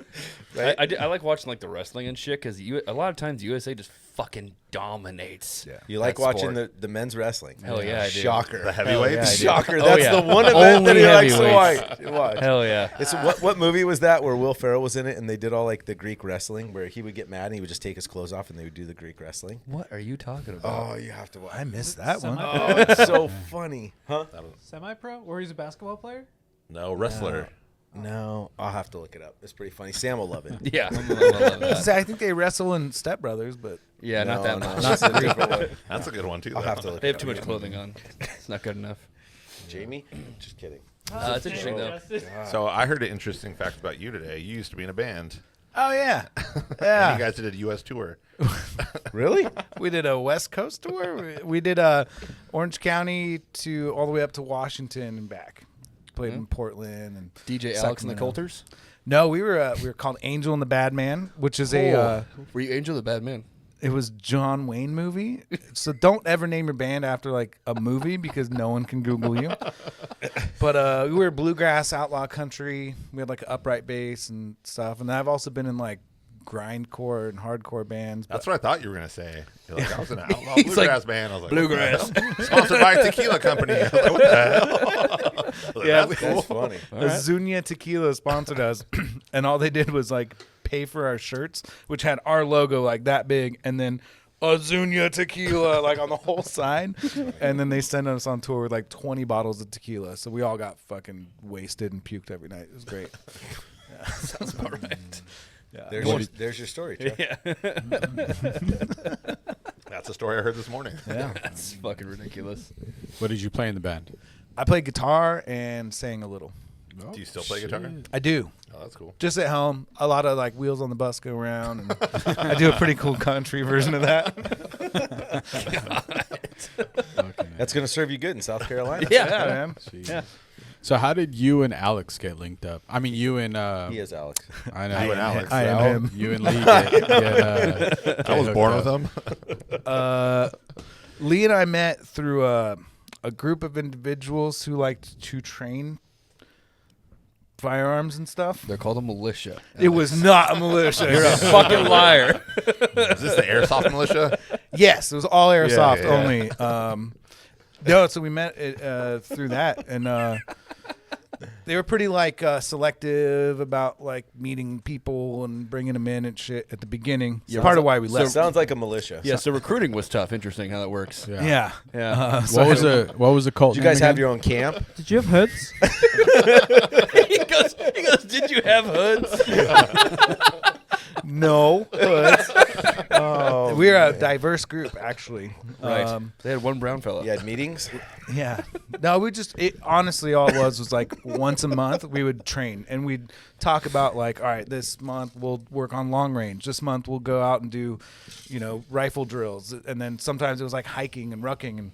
Right? I like watching like the wrestling and shit because a lot of times USA just fucking dominates. Yeah. You like that watching sport. the men's wrestling. Hell yeah, I do. Shocker. The heavyweights? yeah, I do. Shocker. Oh, That's yeah. the one event that Only he likes to heavyweights. watch. Hell yeah. It's what movie was that where Will Ferrell was in it and they did all like the Greek wrestling where he would get mad and he would just take his clothes off and they would do the Greek wrestling? What are you talking about? Oh, you have to watch. I missed that one. Oh, it's so funny. Huh? Semi-pro, or he's a basketball player? No, wrestler. No, I'll have to look it up. It's pretty funny. Sam will love it. Yeah. I love that. I think they wrestle in Step Brothers, but Yeah, not that No, much. that's a different one. That's a good one, too. I'll though. have to look They it have up. too much clothing on. It's not good enough. Jamie? Just kidding. It's interesting though. So I heard an interesting fact about you today. You used to be in a band. oh yeah, And yeah. you guys did a U.S. tour. Really? We did a West Coast tour. We did Orange County to all the way up to Washington and back. Played in Portland and DJ Alex and the Sacramento. Coulters. No, we were called Angel and the Bad Man, which is a Were you Angel the Bad Man? it was John Wayne movie. So don't ever name your band after like a movie because no one can Google you. But we were bluegrass outlaw country. We had like an upright bass and stuff. And I've also been in like grindcore and hardcore bands. That's what I thought you were going to say. You're like, I was in an outlaw He's bluegrass like, band. I was like, bluegrass. what the hell? Sponsored by a tequila company. I was like, what the hell? I was like, Yeah, that's cool. That's funny. Azuña Tequila sponsored us, and all they did was like pay for our shirts, which had our logo like that big, and then Azuña Tequila like on the whole side, and then they sent us on tour with like 20 bottles of tequila, so we all got fucking wasted and puked every night. It was great. Sounds about right. There's your story, Chuck. That's a story I heard this morning. Yeah, That's fucking ridiculous. What did you play in the band? I played guitar and sang a little. Do you still play guitar? I do. Oh, that's cool. Just at home, a lot of like wheels on the bus go around, and I do a pretty cool country version of that. Okay. That's going to serve you good in South Carolina. Yeah, man. Yeah. So how did you and Alex get linked up? I mean, you and He is Alex. I know You and Alex. I am Well, him. You and Lee get I was born with hooked them. Lee and I met through a group of individuals who liked to train firearms and stuff. They're called a militia. It was not a militia. You're a fucking liar. Is this the airsoft militia? Yes, it was all airsoft yeah. only. No, so we met through that, and they were pretty like selective about like meeting people and bringing them in and shit at the beginning. Yeah, Part of why we left. Sounds like a militia. Yeah, so recruiting was tough. Interesting how that works. Yeah. Yeah. What was the cult? Did you guys name have again? your own camp? Did you have hoods? he goes, did you have hoods? No. Oh, We're a diverse group, actually. Right. They had one brown fella. you had meetings? Yeah. No, honestly, all it was like once a month we would train and we'd talk about like, all right, this month we'll work on long range. This month we'll go out and do, rifle drills. And then sometimes it was like hiking and rucking. And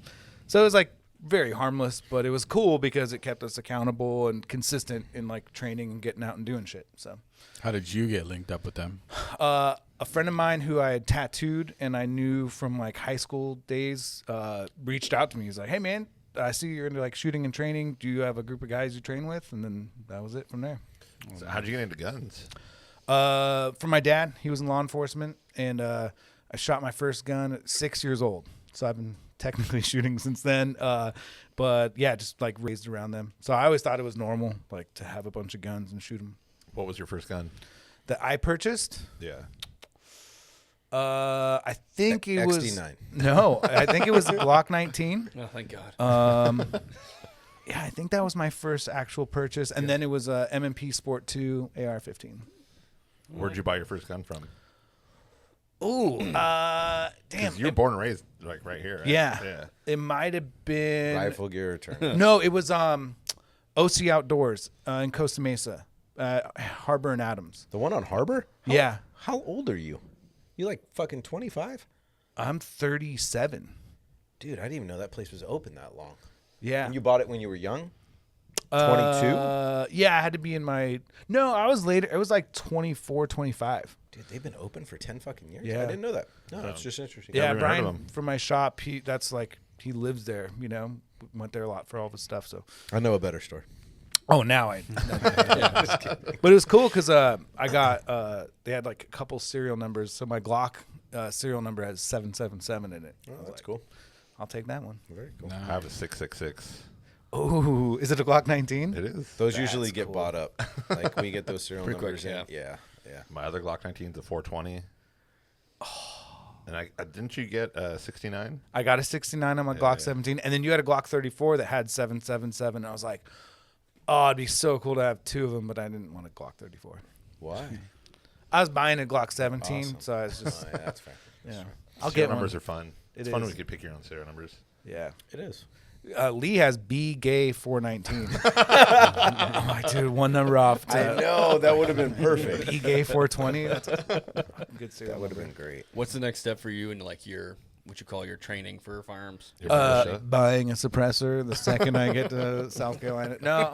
so it was like very harmless, but it was cool because it kept us accountable and consistent in like training and getting out and doing shit. So How did you get linked up with them? a friend of mine who I had tattooed and I knew from like high school days reached out to me. He's like, hey man, I see you're into like shooting and training. Do you have a group of guys you train with? And then that was it from there. So how'd you get into guns? From my dad, he was in law enforcement, and I shot my first gun at 6 years old. So I've been technically shooting since then. But yeah, just like raised around them. So I always thought it was normal, like to have a bunch of guns and shoot them. What was your first gun? That I purchased. Yeah. I think it was XD9. No, I think it was a Glock 19. Oh, thank God. Yeah, I think that was my first actual purchase, and then it was a M&P Sport 2 AR-15. Where'd you buy your first gun from? Ooh, damn. 'Cause you were born and raised like right here. Right? Yeah. Yeah. It might have been Rifle gear return. No, it was OC Outdoors in Costa Mesa, Harbor and Adams. The one on Harbor? Yeah, How old are you? You like fucking 25? I'm 37. Dude, I didn't even know that place was open that long. Yeah. And you bought it when you were young? 22? Yeah, I had to be in my. No, I was later. It was like 24, 25. Dude, they've been open for 10 fucking years? Yeah. I didn't know that. No, it's just interesting. Yeah, Never even heard of Brian him. from my shop. That's like he lives there. Went there a lot for all of his stuff. So. I know a better story. Oh, now I. But it was cool because I got. They had like a couple serial numbers. So my Glock serial number has 777 in it. Oh, that's cool. I'll take that one. Very cool. I have a 6.66. Oh, is it a Glock 19? It is. Those usually get bought up. Like we get those serial Pretty quick, numbers in. Yeah. My other Glock 19 is a 420. And I didn't you get a 69? I got a 69 on my Glock 17, and then you had a Glock 34 that had 777. I was like, oh, it'd be so cool to have two of them, but I didn't want a Glock 34. Why? I was buying a Glock 17, Awesome. so I was just, Oh, yeah, that's fair. yeah. I'll Serial get numbers one. are fun. It It's fun is. when you can pick your own serial numbers. Yeah. It is. Lee has B Gay 419. I'm like, dude, one number off. I know. That would have been perfect. B Gay 420. That's a good serial That would have number. been great. What's the next step for you in like your what you call your training for firearms? Your militia. Buying a suppressor the second I get to South Carolina. No,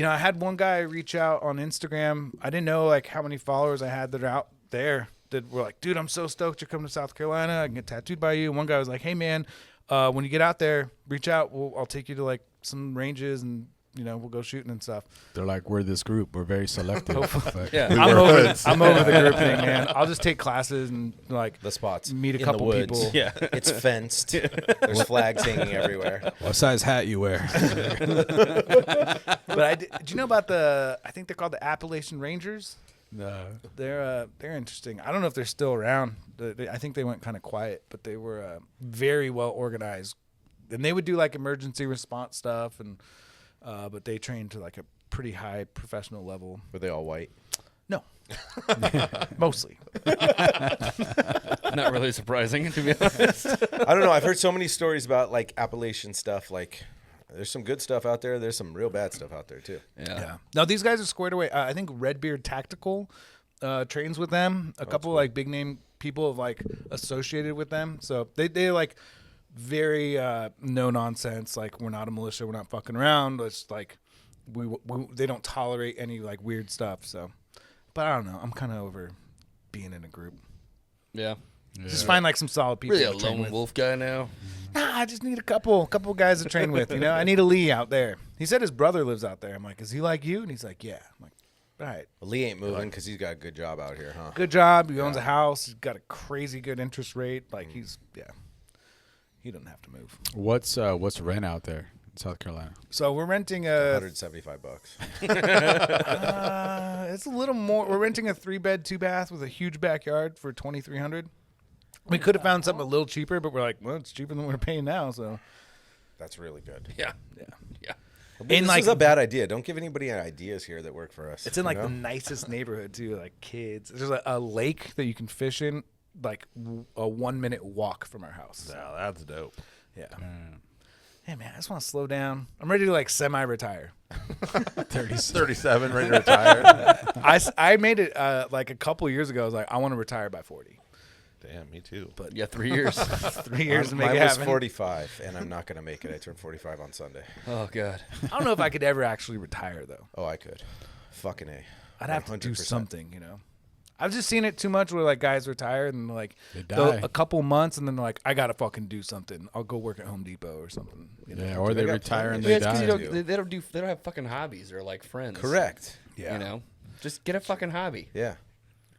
I had one guy reach out on Instagram. I didn't know like how many followers I had that are out there that were like, dude, I'm so stoked you're coming to South Carolina. I can get tattooed by you. And one guy was like, hey man, when you get out there, reach out. I'll take you to like some ranges and we'll go shooting and stuff. They're like, we're this group. We're very selective. But- Yeah. I'm over the group thing, man. I'll just take classes and like The spots. meet a in the couple woods. people. Yeah. It's fenced. There's flags hanging everywhere. What size hat you wear? But do you know about I think they're called the Appalachian Rangers? No. They're interesting. I don't know if they're still around. I think they went kind of quiet, but they were very well organized, and they would do like emergency response stuff, and but they trained to like a pretty high professional level. Were they all white? No, mostly. Not really surprising to be honest. I don't know. I've heard so many stories about like Appalachian stuff. Like, there's some good stuff out there. There's some real bad stuff out there too. Yeah. No, these guys are squared away. I think Redbeard Tactical trains with them. A couple like big name people have like associated with them, so they like very no nonsense. Like, we're not a militia. We're not fucking around. It's like they don't tolerate any like weird stuff. So, but I don't know. I'm kind of over being in a group. Yeah. Just find like some solid people. Really a to train lone with. wolf guy now. Nah, I just need a couple guys to train with. I need a Lee out there. He said his brother lives out there. I'm like, is he like you? And he's like, yeah. I'm like, all right. Well, Lee ain't moving because he's got a good job out here, huh? Good job. He owns a house. He's got a crazy good interest rate. Like he doesn't have to move. What's rent out there? South Carolina? So we're renting a. $175. It's a little more. We're renting a 3-bed, 2-bath with a huge backyard for $2,300. We could have found something a little cheaper, but we're like, well, it's cheaper than we're paying now. So That's really good. Yeah. This is a bad idea. Don't give anybody ideas here that work for us. it's in like you know? the nicest neighborhood too. Like kids. There's a lake that you can fish in, like a 1-minute walk from our house. Yeah, that's dope. Yeah. Hey man, I just want to slow down. I'm ready to like semi-retire. 37, ready to retire. I made it like a couple years ago. I was like, I want to retire by 40. Damn, me too. But Yeah, 3 years. 3 years to make Mine it was happen. 45, and I'm not going to make it. I turned 45 on Sunday. Oh God. I don't know if I could ever actually retire though. Oh, I could. Fucking A. I'd have to do 100%. something, you know. I've just seen it too much where like guys retire and like They they'll- die. a couple months and then they're like, I gotta fucking do something. I'll go work at Home Depot or something. You know? Yeah, or they I got retire and plenty they of Yeah, it's 'cause die. you don't, they don't have fucking hobbies or like friends. Correct. Yeah. You know, just get a fucking hobby. Yeah.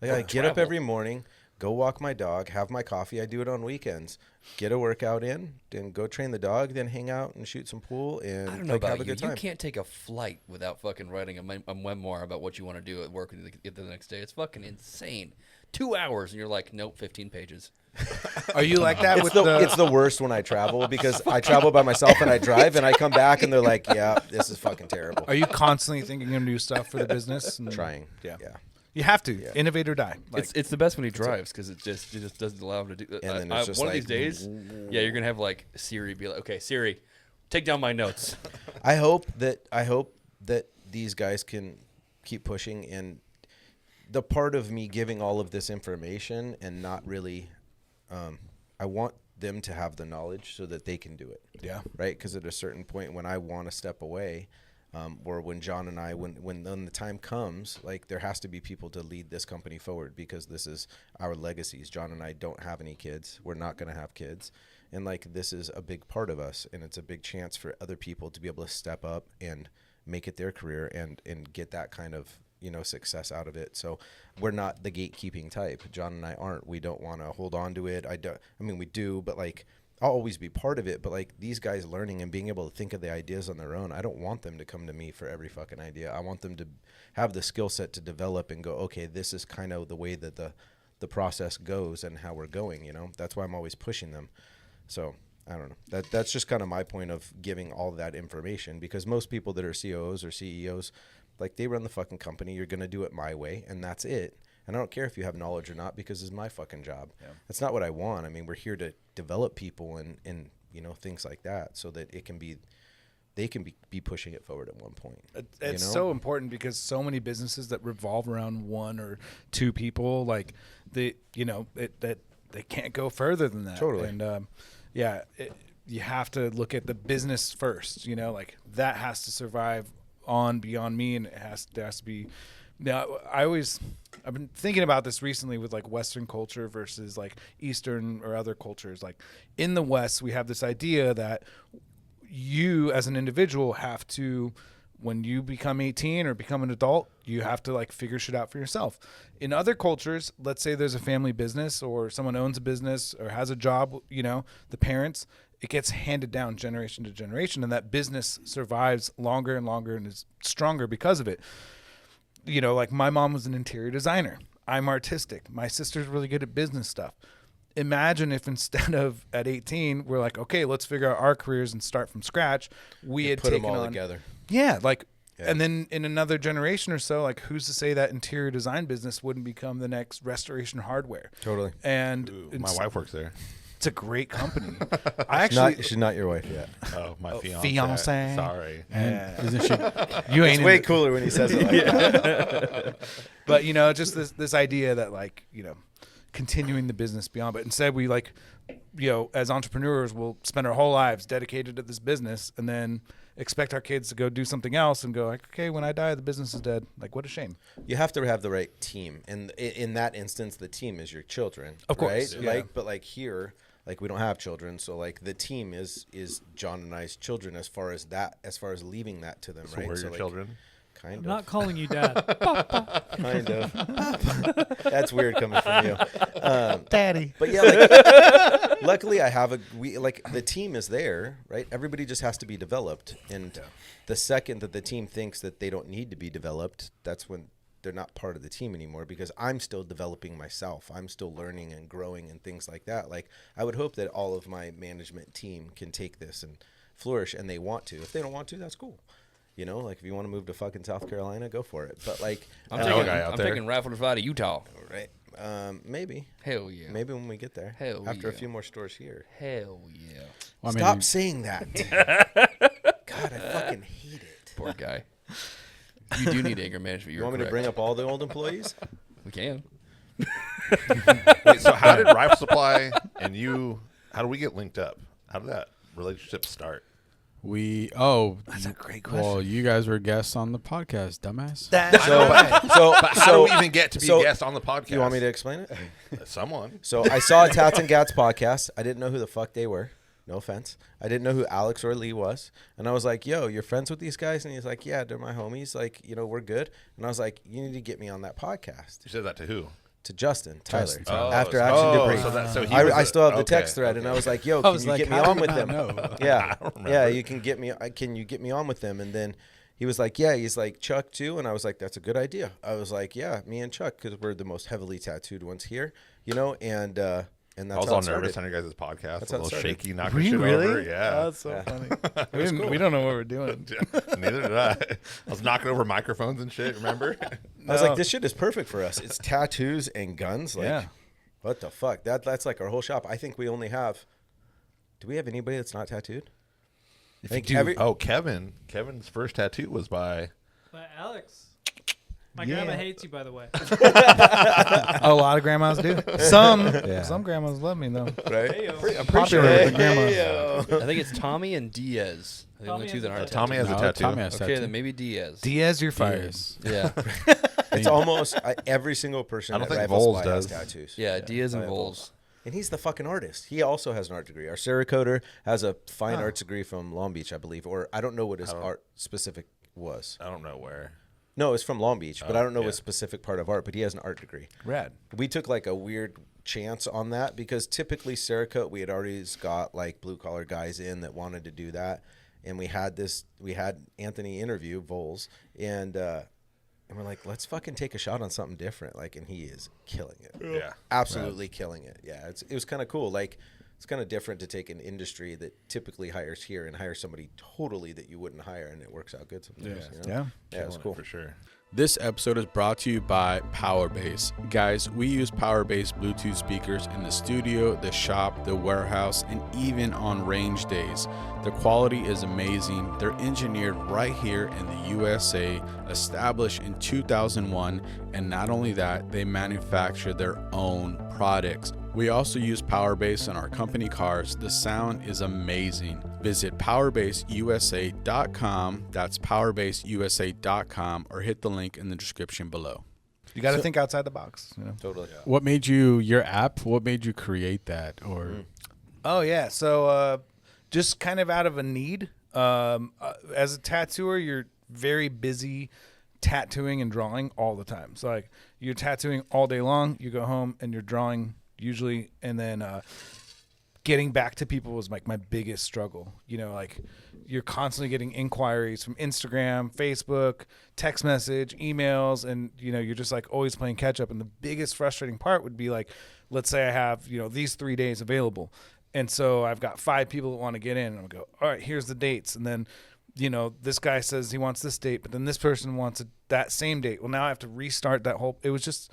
Like, I get up travel. every morning, go walk my dog, have my coffee. I do it on weekends. Get a workout in, then go train the dog, then hang out and shoot some pool and I don't know like, have about a you. good You time. can't take a flight without fucking writing a memoir about what you want to do at work the next day. It's fucking insane. 2 hours and you're like, nope, 15 pages. Are you like that with It's the worst when I travel because I travel by myself and I drive and I come back and they're like, yeah, this is fucking terrible. Are you constantly thinking of new stuff for the business? And Trying. Yeah. Yeah. You have to. Innovate or die. Like, It's the best when he drives because it just doesn't allow him to do. And then it's just one of like, these days, yeah, you're gonna have like Siri be like, okay, Siri, take down my notes. I hope that these guys can keep pushing, and the part of me giving all of this information and not really I want them to have the knowledge so that they can do it. yeah. Right? Because at a certain point when I want to step away, or when John and I, when the time comes, like there has to be people to lead this company forward because this is our legacies. John and I don't have any kids. We're not going to have kids. And like this is a big part of us, and it's a big chance for other people to be able to step up and make it their career and get that kind of, you know, success out of it. So we're not the gatekeeping type. John and I aren't. We don't want to hold on to it. I mean, we do, but like I'll always be part of it. But like these guys learning and being able to think of the ideas on their own, I don't want them to come to me for every fucking idea. I want them to have the skill set to develop and go, okay, this is kind of the way that the process goes and how we're going, you know. That's why I'm always pushing them. So I don't know. That's just kind of my point of giving all that information, because most people that are COOs or CEOs, like they run the fucking company. You're going to do it my way, and that's it. And I don't care if you have knowledge or not, because it's my fucking job. Yeah. That's not what I want. I mean, we're here to develop people and you know, things like that, so that it can be, they can be pushing it forward at one point. It's you know? so important because so many businesses that revolve around one or two people, like that they can't go further than that. Totally. And you have to look at the business first. You know, like that has to survive on beyond me, and there has to be. Now, I've been thinking about this recently with like Western culture versus like Eastern or other cultures. Like in the West, we have this idea that you as an individual have to, when you become 18 or become an adult, you have to like figure shit out for yourself. In other cultures, let's say there's a family business or someone owns a business or has a job, you know, the parents, it gets handed down generation to generation, and that business survives longer and longer and is stronger because of it. You know, like my mom was an interior designer. I'm artistic. My sister's really good at business stuff. Imagine if instead of at 18, we're like, okay, let's figure out our careers and start from scratch. We had put them taken all on, together. yeah, like, Yeah. and then in another generation or so, like, who's to say that interior design business wouldn't become the next Restoration Hardware? Totally. And My wife works there. it's a great company. I actually, She's not your wife yet. Oh, my fiancé. Sorry. Isn't she? you ain't It's way into- cooler when he says it like that. But you know, just this idea that like, you know, continuing the business beyond, but instead we like, you know, as entrepreneurs, we'll spend our whole lives dedicated to this business and then expect our kids to go do something else and go like, okay, when I die, the business is dead. Like, what a shame. You have to have the right team, and in that instance, the team is your children, Of course, right? yeah. Like, but like here, like we don't have children, so like the team is John and I's children as far as leaving that to them, So right? where are so your like, children? I'm Kind not of. calling you dad. Kind of. That's weird coming from you. Daddy. But yeah, like, luckily I have the team is there, right? Everybody just has to be developed. And the second that the team thinks that they don't need to be developed, that's when they're not part of the team anymore, because I'm still developing myself. I'm still learning and growing and things like that. Like, I would hope that all of my management team can take this and flourish, and they want to. If they don't want to, that's cool. You know, like if you want to move to fucking South Carolina, go for it. But like, I'm know a guy out there. taking Raffle to fly to Utah. right? Maybe. Hell yeah. Maybe when we get there. Hell after a yeah. few more stores here. Hell yeah. Well, I Stop mean, saying that. God, I fucking hate it. Poor guy. You do need anger management. You You're want me to correct. bring up all the old employees? We can. Wait, so how did Rifle Supply and you? How do we get linked up? How did that relationship start? That's a great well, you guys were guests on the podcast, dumbass. But how do we even get to be so- a guest on the podcast? You want me to explain it? Someone. So I saw a Tatts and Gats podcast. I didn't know who the fuck they were. No offense. I didn't know who Alex or Lee was. And I was like, yo, you're friends with these guys? And he's like, yeah, they're my homies. Like, you know, we're good. And I was like, you need to get me on that podcast. You said that to who? To Tyler. Justin. After Action Debris. So he I was still have the okay, text thread, and I was like, "Yo, I can was you like, get me how on do with you them?" not know? Yeah, I don't remember. yeah, you can get me. Can you get me on with them? And then he was like, "Yeah." He's like, "Chuck too," and I was like, "That's a good idea." I was like, "Yeah, me and Chuck, because we're the most heavily tattooed ones here, you know." And that's I was how all it started. nervous on your guys' podcast. That's A how it little started. shaky, knocking Were you shit really? over. Yeah. That's so Yeah. funny. We don't know what we're doing. Neither did I. I was knocking over microphones and shit. Remember? I was like, "This shit is perfect for us. It's tattoos and guns. Like, Yeah. what the fuck? That's like our whole shop. I think we only have. Do we have anybody that's not tattooed? I think Kevin's first tattoo was by. But Alex, my grandma hates you, by the way. A lot of grandmas do. Some grandmas love me though. Right. I'm popular with the grandmas. Hey-yo. I think it's Tommy and Diaz. Are the only two that aren't Tommy has a No, tattoo. Tommy has Okay, tattoo. then maybe Diaz. Diaz, you're fired. Diaz. Yeah. It's almost every single person I don't at think Rifle Voles Supply has does. tattoos. Yeah, Diaz and I have Voles. And he's the fucking artist. He also has an art degree. Our Cerakoter has a fine arts degree from Long Beach, I believe, or I don't know what his art specific was. I don't know where. No, it's from Long Beach, but I don't know yeah. what specific part of art. But he has an art degree. Rad. We took like a weird chance on that because typically Cerakote, we had already got like blue collar guys in that wanted to do that, and we had Anthony interview Voles, and we're like, let's fucking take a shot on something different. Like, and he is killing it. Yeah. Absolutely killing it. Yeah, it was kind of cool. Like, it's kind of different to take an industry that typically hires here and hire somebody totally that you wouldn't hire, and it works out good sometimes. You know? Yeah, it's cool. For sure. This episode is brought to you by Powerbase. Guys, we use Powerbase Bluetooth speakers in the studio, the shop, the warehouse, and even on range days. The quality is amazing. They're engineered right here in the USA, established in 2001, and not only that, they manufacture their own products. We also use Powerbase in our company cars. The sound is amazing. Visit powerbaseusa.com. That's powerbaseusa.com, or hit the link in the description below. You got to think outside the box. You know? Totally. What made you your app? What made you create that? Or Oh yeah, so just kind of out of a need. As a tattooer, you're very busy tattooing and drawing all the time. So like you're tattooing all day long. You go home and you're drawing usually, and then getting back to people was like my biggest struggle. You know, like you're constantly getting inquiries from Instagram, Facebook, text message, emails, and you know, you're just like always playing catch up. And the biggest frustrating part would be like, let's say I have, you know, these 3 days available. And so I've got 5 people that want to get in, and I'll go, all right, here's the dates. And then, you know, this guy says he wants this date, but then this person wants that same date. Well, now I have to restart that whole, it was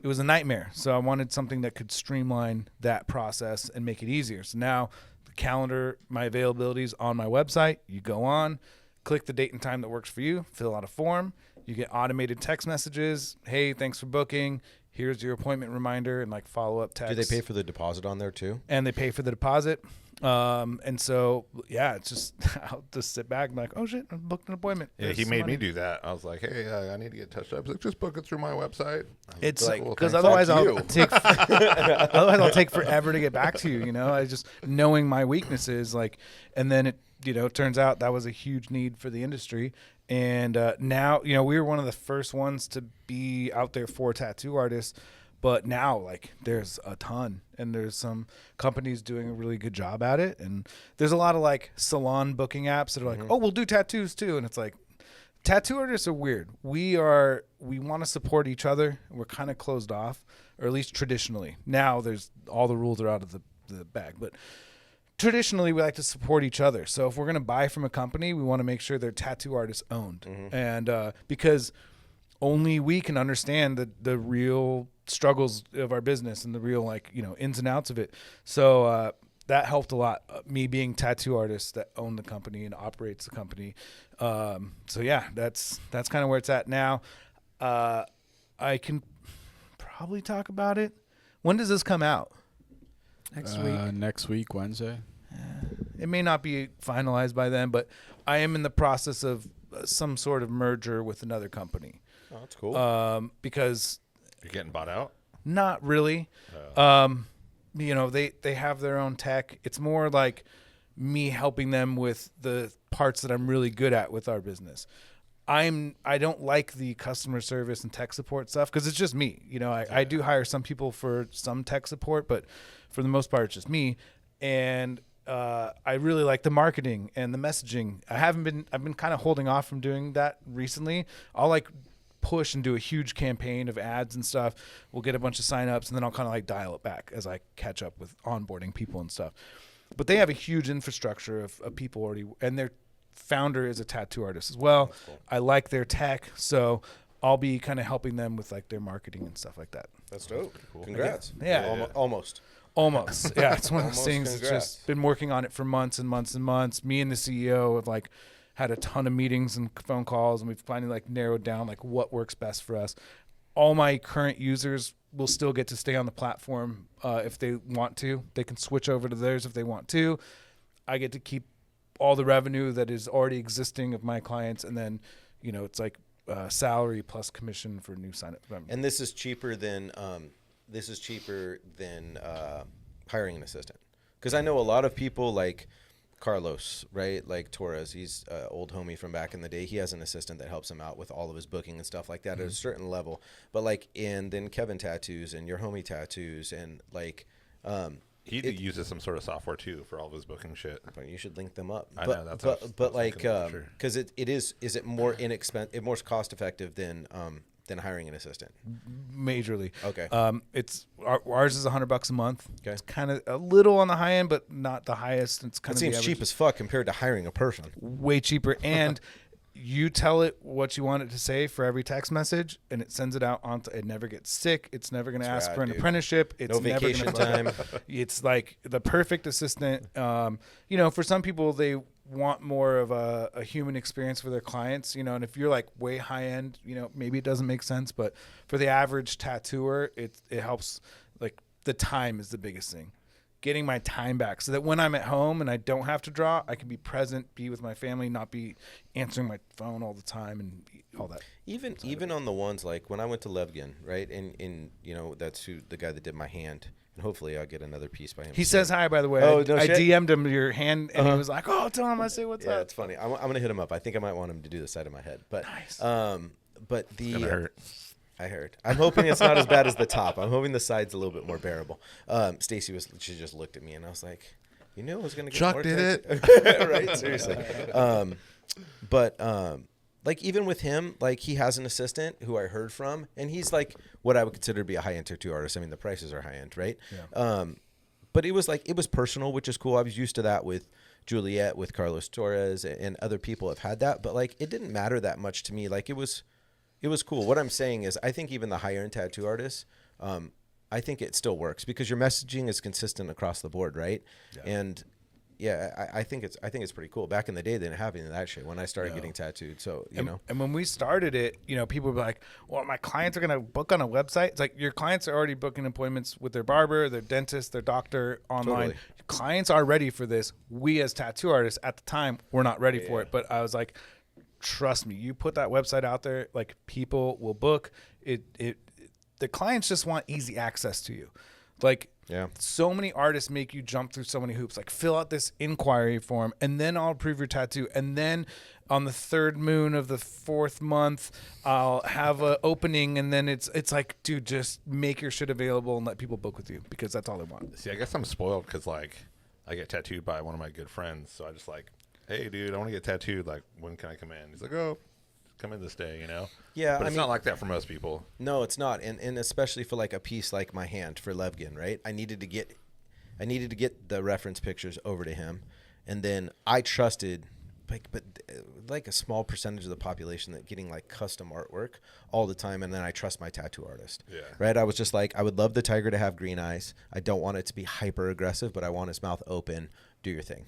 a nightmare. So I wanted something that could streamline that process and make it easier. So now the calendar, my availability is on my website. You go on, click the date and time that works for you, fill out a form. You get automated text messages. Hey, thanks for booking. Here's your appointment reminder, and like follow-up text. Do they pay for the deposit on there too? And they pay for the deposit. And so, yeah, it's just, I'll just sit back and be like, oh shit, I booked an appointment. Yeah, There's he some made money. me do that. I was like, hey, I need to get touched up. He's like, just book it through my website. It's like, because well, otherwise fuck I'll you. take, otherwise I'll take forever to get back to you. You know, I just knowing my weaknesses, like, and then it, you know, turns out that was a huge need for the industry, And now, we were one of the first ones to be out there for tattoo artists. But now, like, there's a ton, and there's some companies doing a really good job at it. And there's a lot of, like, salon booking apps that are like, oh, we'll do tattoos, too. And it's like, tattoo artists are weird. We want to support each other. We're kind of closed off, or at least traditionally. Now, there's all the rules are out of the bag. But traditionally, we like to support each other. So if we're going to buy from a company, we want to make sure they're tattoo artist owned. And because only we can understand the real struggles of our business and the real, like, ins and outs of it. So that helped a lot. Me being tattoo artists that own the company and operates the company. So yeah, that's kind of where it's at now. I can probably talk about it. When does this come out? Next week. Next week, Wednesday. It may not be finalized by then, but I am in the process of some sort of merger with another company. Oh, that's cool. Because You're getting bought out? not really. They have their own tech. It's more like me helping them with the parts that I'm really good at with our business. I don't like the customer service and tech support stuff because it's just me. I do hire some people for some tech support, but for the most part, it's just me. And I really like the marketing and the messaging. I've been kind of holding off from doing that recently. I'll like push and do a huge campaign of ads and stuff. We'll get a bunch of signups, and then I'll kind of like dial it back as I catch up with onboarding people and stuff. But they have a huge infrastructure of people already, and their founder is a tattoo artist as well. Cool. I like their tech, so I'll be kind of helping them with like their marketing and stuff like that. That's dope. Cool. Congrats. Yeah. Almost. Almost. Yeah, it's one of those Almost things. It's congrats. just been working on it for months and months and months. Me and the CEO have like had a ton of meetings and phone calls, and we've finally like narrowed down like what works best for us. All my current users will still get to stay on the platform if they want to. They can switch over to theirs if they want to. I get to keep all the revenue that is already existing of my clients, and then it's like salary plus commission for new sign-up. And this is cheaper than hiring an assistant, because I know a lot of people like Carlos, right? Like Torres, he's an old homie from back in the day. He has an assistant that helps him out with all of his booking and stuff like that at a certain level. But like, and then Kevin Tattoos and your homie Tattoos and like, He uses some sort of software too for all of his booking shit. but you should link them up. I But know, that's what I but was like, thinking, sure. because is it more inexpensive, more cost effective than hiring an assistant? Majorly. Okay. It's ours is $100 a month. Okay. It's kind of a little on the high end, but not the highest. It's kind It of seems the cheap as fuck compared to hiring a person. way cheaper. And you tell it what you want it to say for every text message, and it sends it out onto. It never gets sick. It's never going to ask rad, for an dude. apprenticeship. It's No never vacation gonna time. It's like the perfect assistant. For some people, they want more of a human experience for their clients, and if you're like way high end, maybe it doesn't make sense, but for the average tattooer, it helps. Like the time is the biggest thing. Getting my time back so that when I'm at home and I don't have to draw, I can be present, be with my family, not be answering my phone all the time and all that. Even on the ones like when I went to Levgin, right? And that's who the guy that did my hand. And hopefully I'll get another piece by him. He soon. says hi, by the way. Oh, I no shit? DM'd him your hand, and he was like, "Oh, tell him I say what's Yeah, up." it's funny. I'm gonna hit him up. I think I might want him to do the side of my head. But Nice. but the Gonna hurt. I heard. I'm hoping it's not as bad as the top. I'm hoping the side's a little bit more bearable. Stacy she just looked at me and I was like, you knew I was gonna get Chuck more did attention. Right? Seriously. But like even with him, like he has an assistant who I heard from, and he's like what I would consider to be a high-end tattoo artist. I mean, the prices are high-end, right? Yeah. But it was personal, which is cool. I was used to that with Juliet, with Carlos Torres, and other people have had that. But like, it didn't matter that much to me. Like it was cool. What I'm saying is, I think even the higher end tattoo artists, I think it still works because your messaging is consistent across the board, right? Yeah. And yeah, I think it's pretty cool. Back in the day, they didn't have any of that shit when I started getting tattooed. So And when we started it, people would be like, "Well, my clients are gonna book on a website." It's like your clients are already booking appointments with their barber, their dentist, their doctor online. Totally. Clients are ready for this. We as tattoo artists at the time were not ready for it. But I was like, trust me, you put that website out there, like people will book it. The clients just want easy access to you. Like, Yeah. so many artists make you jump through so many hoops. Like, fill out this inquiry form, and then I'll approve your tattoo. And then on the third moon of the 4th month, I'll have a opening. And then it's like, dude, just make your shit available and let people book with you, because that's all they want. See, I guess I'm spoiled because like I get tattooed by one of my good friends, so I just like, hey, dude, I want to get tattooed. Like, when can I come in? He's like, oh, come in this day, you know? Yeah, But I it's mean, not like that for most people. no, it's not, and especially for like a piece like my hand for Levgin, right? I needed to get the reference pictures over to him, and then I trusted, like a small percentage of the population that getting like custom artwork all the time, and then I trust my tattoo artist. Yeah. Right. I was just like, I would love the tiger to have green eyes. I don't want it to be hyper aggressive, but I want his mouth open. Do your thing.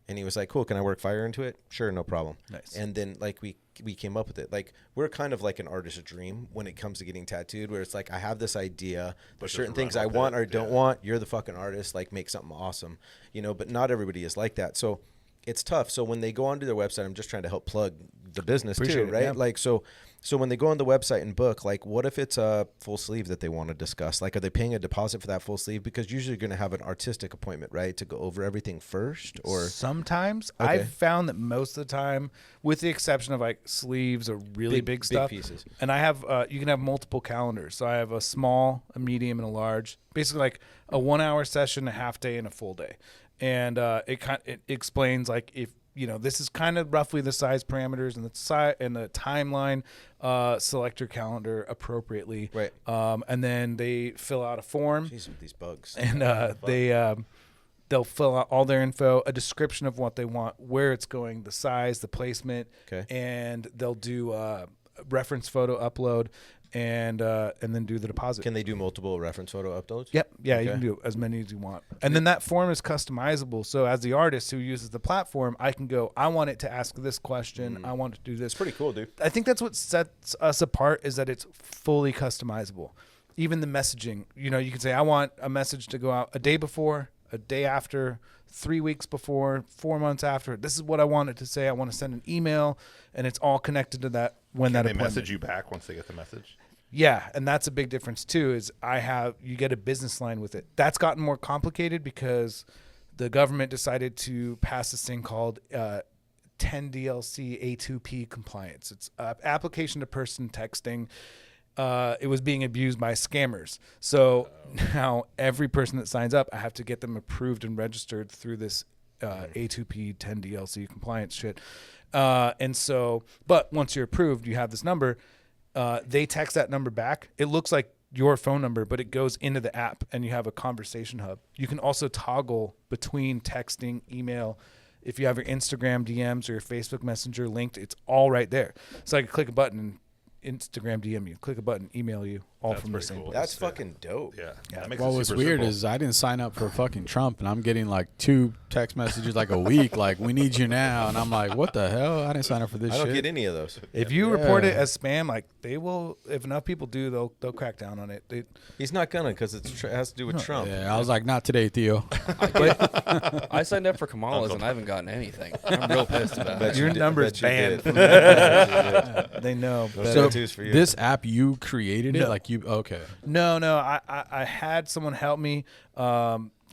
And he was like, cool, can I work fire into it? Sure, no problem. Nice. And then like we came up with it. Like, we're kind of like an artist's dream when it comes to getting tattooed, where it's like, I have this idea, there's just certain run things I with want it. or don't want. You're the fucking artist, like, make something awesome. You know, but not everybody is like that. So it's tough. So when they go onto their website, I'm just trying to help plug the business Appreciate too, it, right? yeah. Like, so when they go on the website and book, like, what if it's a full sleeve that they want to discuss? Like, are they paying a deposit for that full sleeve? Because usually you're going to have an artistic appointment, right, to go over everything first, or Sometimes Okay. I've found that most of the time, with the exception of like sleeves or really big stuff, pieces. and I have you can have multiple calendars. So I have a small, a medium, and a large. Basically, like a 1 hour session, a half day, and a full day. And it explains, like, if you know, this is kind of roughly the size parameters and the timeline. Select your calendar appropriately, Right. And then they fill out a form. Jeez, with these bugs. And they'll fill out all their info, a description of what they want, where it's going, the size, the placement, Okay. and they'll do a reference photo upload, and then do the deposit. Can they do multiple reference photo uploads? Yep. Yeah, you Okay. can do as many as you want. And then that form is customizable. So as the artist who uses the platform, I can go, I want it to ask this question. I want it to do this. It's pretty cool, dude. I think that's what sets us apart, is that it's fully customizable. Even the messaging, you know, you can say, I want a message to go out a day before, a day after, 3 weeks before, 4 months after. This is what I want it to say. I want to send an email, and it's all connected to that when Can that they appointment. message you back once they get the message? Yeah, and that's a big difference too. Is you get a business line with it. That's gotten more complicated because the government decided to pass this thing called 10 DLC A2P compliance. It's application to person texting. It was being abused by scammers. So now every person that signs up, I have to get them approved and registered through this A2P 10 DLC compliance shit. And so, but once you're approved, you have this number. They text that number back. It looks like your phone number, but it goes into the app, and you have a conversation hub. You can also toggle between texting, email. If you have your Instagram DMs or your Facebook Messenger linked, it's all right there. So I can click a button and Instagram DM you, click a button, email you, all That's from the pretty same cool. place. That's fucking dope. Yeah. Yeah. That makes What it was super weird simple. is I didn't sign up for fucking Trump, and I'm getting like 2 text messages like a week, like, we need you now, and I'm like, what the hell? I didn't sign up for this I don't shit. get any of those. If you report it as spam, like, they will, if enough people do, they'll crack down on it. He's not gonna, because it has to do with Trump. Yeah, I was like, not today, Theo. I signed up for Kamala's and I haven't gotten anything. I'm real pissed about Bet it. Your you did- number's bet you banned. did. They know. No better. tattoos for you. This app, you created it? No. Like, you, okay. No, I had someone help me.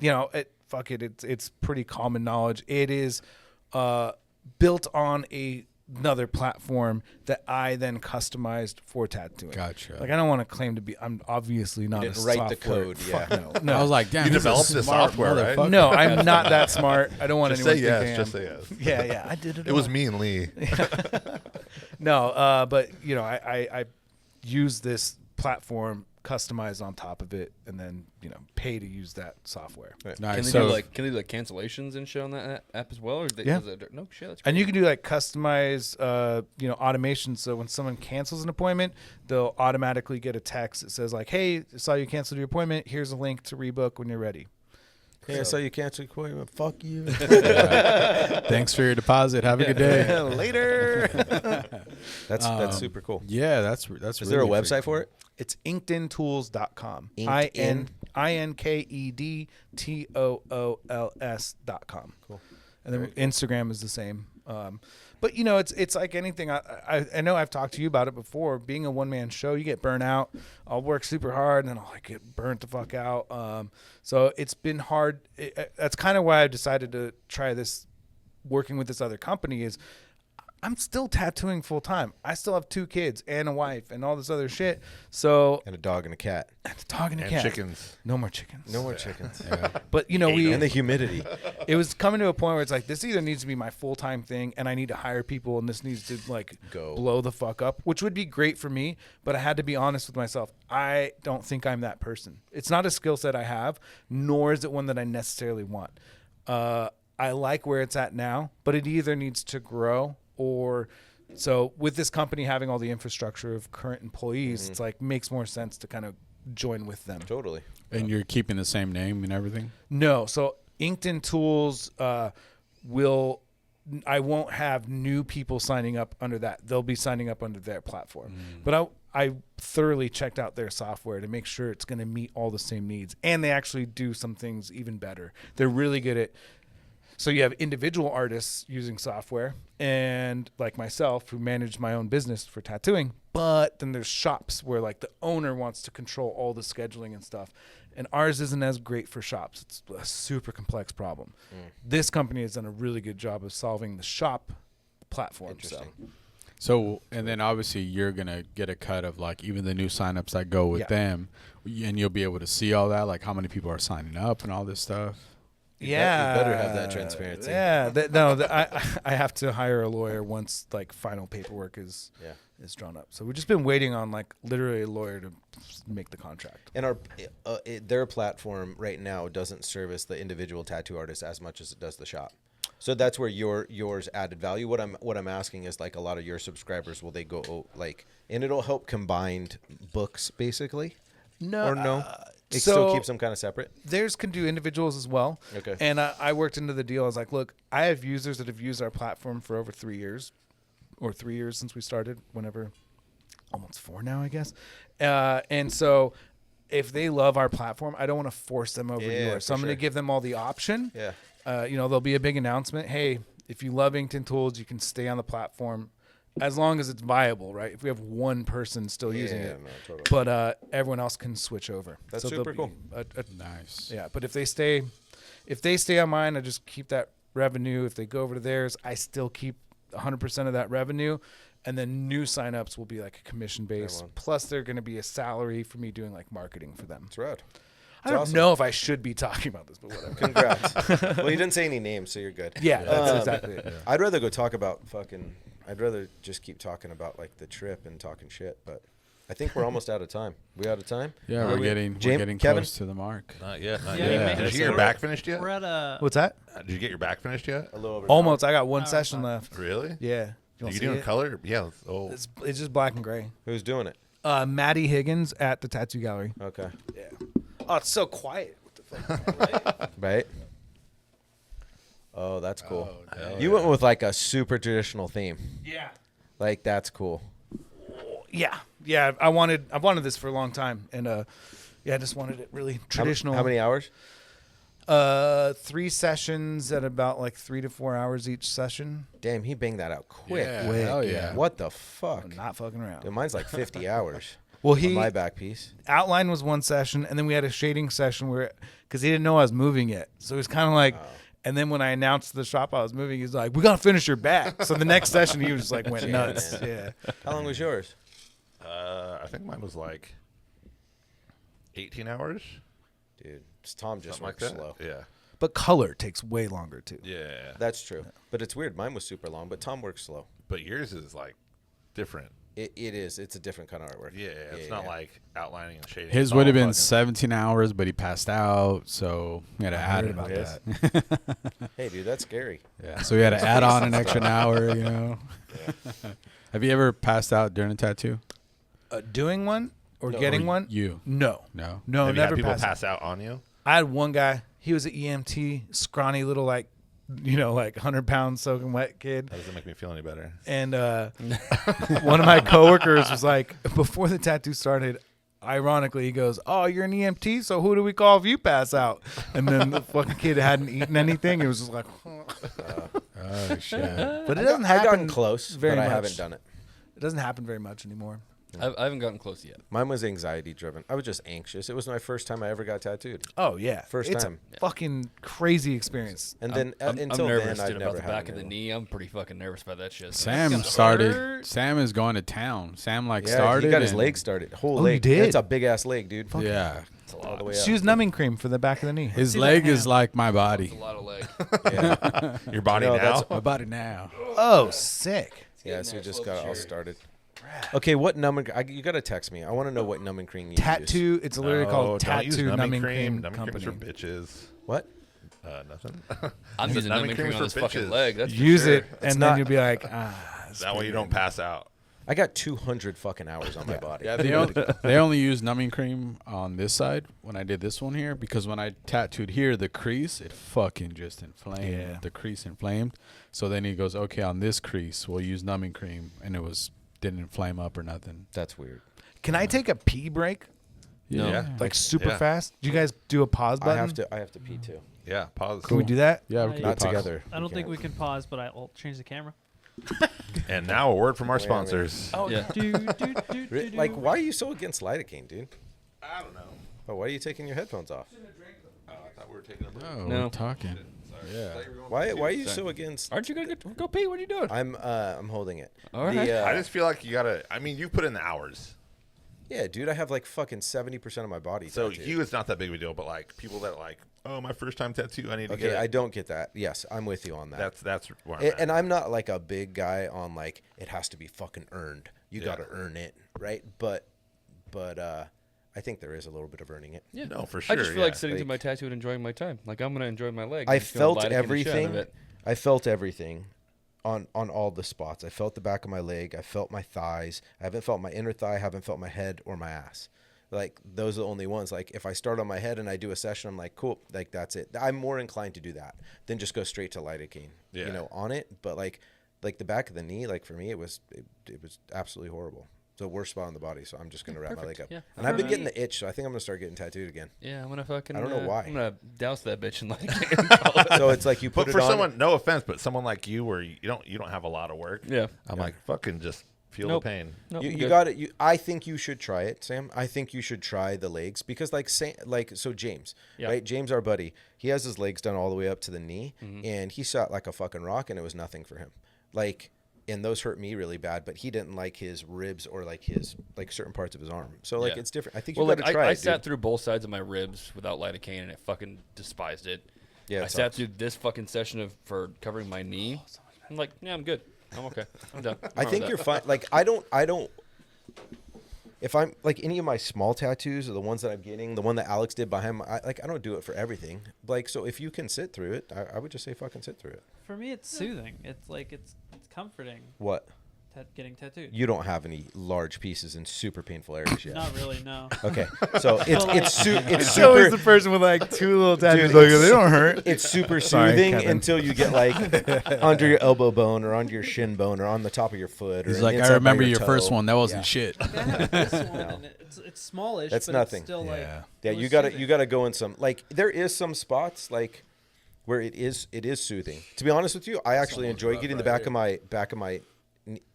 It's pretty common knowledge. It is built on another platform that I then customized for tattooing. Gotcha. Like, I don't want to claim to be. I'm obviously not didn't a write the software- code, Fuck yeah. no. I was like, damn, You he's a developed the smart software, right? motherfucker. No, I'm not that smart. I don't want Just anyone say to think yes. I Just am. say yes. Yeah, I did it. It was all. me and Lee. No, but you know, I use this platform, customize on top of it, and then pay to use that software. Nice. Can they So, do like cancellations and shit on that app as well? Or Yeah. No shit. That's And you can do like customize, automation. So when someone cancels an appointment, they'll automatically get a text that says like, "Hey, saw you canceled your appointment. Here's a link to rebook when you're ready." Yeah, so you cancel your appointment. Fuck you. thanks for your deposit. Have a good day. Later. That's super cool. Yeah, that's Is there a really website freaking for it? It's inkedintools.com. Inked INKEDTOOLS.com. Cool. And then Instagram is the same. But it's like anything. I know I've talked to you about it before. Being a one man show, you get burnt out. I'll work super hard and then I'll get burnt the fuck out. So it's been hard. That's kind of why I've decided to try this. Working with this other company is I'm still tattooing full time. I still have 2 kids and a wife and all this other shit. So And a dog and a cat. and a dog and a And cat. chickens. No more chickens. No more chickens. But And the humidity. it was coming to a point where it's like this either needs to be my full time thing, and I need to hire people, and this needs to like Go. blow the fuck up, which would be great for me. But I had to be honest with myself. I don't think I'm that person. It's not a skill set I have, nor is it one that I necessarily want. I like where it's at now, but it either needs to grow or. So with this company having all the infrastructure of current employees, it's like makes more sense to kind of join with them. Totally. And you're keeping the same name and everything? No, so Inkton Tools I won't have new people signing up under that. They'll be signing up under their platform. But I thoroughly checked out their software to make sure it's going to meet all the same needs, and they actually do some things even better. They're really good at. So you have individual artists using software, and like myself, who manage my own business for tattooing. But then there's shops where like the owner wants to control all the scheduling and stuff. And ours isn't as great for shops. It's a super complex problem. This company has done a really good job of solving the shop platform. Interesting. So, and then obviously you're going to get a cut of like even the new signups that go with Yeah. them, and you'll be able to see all that, like how many people are signing up and all this stuff. You better have that transparency. Yeah, I have to hire a lawyer once like final paperwork is drawn up. So we've just been waiting on like literally a lawyer to make the contract. And their platform right now doesn't service the individual tattoo artist as much as it does the shop. So that's where yours added value. What I'm asking is like a lot of your subscribers, will they go like, and it'll help combined books basically? No, Or no? It so still keeps them kind of separate? theirs can do individuals as well. Okay. And I worked into the deal. I was like, look, I have users that have used our platform for over 3 years, or 3 years since we started, whenever, almost 4 now, I guess. And so if they love our platform, I don't want to force them over yours. So I'm going to give them all the option. Yeah. There'll be a big announcement. Hey, if you love Inkton Tools, you can stay on the platform as long as it's viable, right? If we have one person still using it, no, totally. but everyone else can switch over. That's there'll super be cool. Nice. Yeah, but if they stay on mine, I just keep that revenue. If they go over to theirs, I still keep 100% of that revenue. And then new signups will be like a commission base. Plus, they're going to be a salary for me doing like marketing for them. It's rad. I don't know if I should be talking about this, but whatever. Congrats. Well, you didn't say any names, so you're good. Yeah, that's exactly it. I'd rather go talk about I'd rather just keep talking about like the trip and talking shit, but I think we're almost out of time. We out of time? Yeah, we're getting Kevin? close to the mark. Not yet. Not Yeah, yet. you made Did it. you get your back finished yet? We're at a. What's that? Did you get your back finished yet? A little over Almost. I got one Oh, session fine. left. Really? Yeah. You wanna see doing it? color? Yeah. It's just black and gray. Who's doing it? Maddie Higgins at the Tattoo Gallery. Okay. Yeah. Oh, it's so quiet. What the fuck? Right? Oh, that's cool. Oh, You went with like a super traditional theme. Yeah. Like that's cool. Yeah. I wanted this for a long time, and I just wanted it really traditional. How many hours? 3 sessions at about like 3 to 4 hours each session. Damn, he banged that out quick. Yeah, hell yeah. What the fuck? I'm not fucking around. Dude, mine's like 50 hours. Well, on my back piece. Outline was one session, and then we had a shading session where, because he didn't know I was moving yet, so it was kind of like. And then when I announced to the shop I was moving, he's like, "We gotta finish your back." So the next session, he was just like went nuts. Yeah. How long was yours? I think mine was like 18 hours. Dude, Tom just Something like works that. slow. Yeah. But color takes way longer too. Yeah. That's true. But it's weird. Mine was super long, but Tom works slow. But yours is like different. It is. It's a different kind of artwork. Yeah. It's not like outlining and shading. His It's would have all been fucking- 17 hours, but he passed out, so we had to add it. about Yes. that. Hey, dude, that's scary. Yeah, so we had to add on an extra hour, you know. Have you ever passed out during a tattoo? Doing one or getting Or one? You? No. No. No, Have you had never people passed. pass out on you? I had one guy. He was an EMT, scrawny little like 100-pound soaking wet kid. That doesn't make me feel any better. And one of my coworkers was like, before the tattoo started, ironically, he goes, "Oh, you're an EMT, so who do we call if you pass out?" And then the fucking kid hadn't eaten anything. It was just like, Oh shit! But it doesn't happen. I've gotten close, very but I much. haven't done it. It doesn't happen very much anymore. I haven't gotten close yet. Mine was anxiety driven. I was just anxious. It was my first time I ever got tattooed. Oh yeah, First it's time. a fucking crazy experience. And then I'm until nervous, then, I've dude, never about the had back of the anyone. knee. I'm pretty fucking nervous about that shit. Sam gonna started. hurt. Sam is going to town. Sam Yeah, started. he got his and- leg started. Whole Oh, leg. you did? That's a big ass leg, dude. Yeah, It's a All lot. the way Just up. use numbing cream for the back of the knee. his See the leg is hand. like my It's body. a lot of leg. Yeah, Your body No, now. that's- My body now. Oh, sick. yeah. So we just Slow got it all cherry. started. Okay, what numbing? You gotta text me. I want to know what numbing cream you use. Tattoo. It's literally No, called don't use Tattoo Numbing Cream Numbing cream is for Company. bitches. What? Nothing. I'm using numbing cream on for this fucking bitches. leg. That's for Use sure. it, and not- then you'll be like, it's That way you pretty don't good. pass out. I got 200 fucking hours on my body. Yeah, they only use numbing cream on this side when I did this one here because when I tattooed here, the crease, it fucking just inflamed. Yeah. The crease inflamed. So then he goes, okay, on this crease, we'll use numbing cream. And it didn't inflame up or nothing. That's weird. Can I take a pee break? No. Yeah. Like super Yeah. fast? Do you guys do a pause button? I have to pee too. Yeah. Pause. Can we do that? Yeah, we Not can Not do pause. together. I don't think we can pause, but I'll change the camera. And now a word from our Wait a minute. sponsors. Oh, Yeah. like, why are you so against lidocaine, dude? I don't know. Oh, why are you taking your headphones off? I thought we were taking a break. Oh, No. we're talking. Yeah. Why are you so against? Aren't you gonna go pee? What are you doing? I'm holding it. All right. I just feel like you gotta. I mean, you put in the hours, Yeah, dude, I have like fucking 70% of my body. so tattooed. you it's not that big of a deal. But like people that like, oh, my first time tattoo, I need to Okay, get. I don't get that. Yes, I'm with you on that. That's where I'm And at. I'm not like a big guy on like it has to be fucking earned. You Yeah. got to earn it, right? But I think there is a little bit of earning it. Yeah. No, for sure. I just feel like yeah. sitting to Like- my tattoo and enjoying my time. Like I'm gonna enjoy my leg. I I'm just gonna felt light it in the shit out of everything. it. I felt everything on all the spots. I felt the back of my leg. I felt my thighs. I haven't felt my inner thigh. I haven't felt my head or my ass. Like those are the only ones. Like if I start on my head and I do a session, I'm like, cool. Like that's it. I'm more inclined to do that than just go straight to lidocaine. Yeah. You know, on it. But like the back of the knee, like for me, it was absolutely horrible. It's the worst spot on the body. So I'm just gonna wrap my leg Perfect, up. yeah. And I've been For getting me- the itch, so I think I'm gonna start getting tattooed again. Yeah, I'm gonna fucking. I don't know why. I'm gonna douse that bitch and like. So it's like you put But it for on. someone, no offense, but someone like you, where you don't have a lot of work. Yeah. I'm like fucking just feel Nope. the pain. No, You got it. I think you should try it, Sam. I think you should try the legs because, so James, Yeah. right? James, our buddy, he has his legs done all the way up to the knee, Mm-hmm. and he sat like a fucking rock, and it was nothing for him. Like, and those hurt me really bad, but he didn't like his ribs or like his certain parts of his arm. So like Yeah. it's different. I think Well, you like got to try I it. sat dude. through both sides of my ribs without lidocaine, and I fucking despised it. Yeah, I it sat sucks. through this fucking session for covering my knee. I'm like, yeah, I'm good. I'm okay. I'm done. I think you're fine. Like I don't. If I'm like any of my small tattoos or the ones that I'm getting, the one that Alex did behind my, I don't do it for everything. Like, so if you can sit through it, I would just say fucking sit through it. For me, it's soothing. It's like it's comforting. What? Getting tattooed. You don't have any large pieces in super painful areas yet. Not really, no. Okay, so it's It's always super the person with like two little tattoos. Dude, Like, it's- they don't hurt. it's super Sorry, soothing Kevin. until you get like under your elbow bone or under your shin bone or on the top of your foot. He's or like, inside I by remember your toe. first one. That wasn't Yeah. shit. I have this one, and it's smallish. That's but nothing. It's still like Yeah. Yeah, it was you gotta soothing. go in some like there is some spots like where it is soothing. To be honest with you, I actually enjoy getting the back of my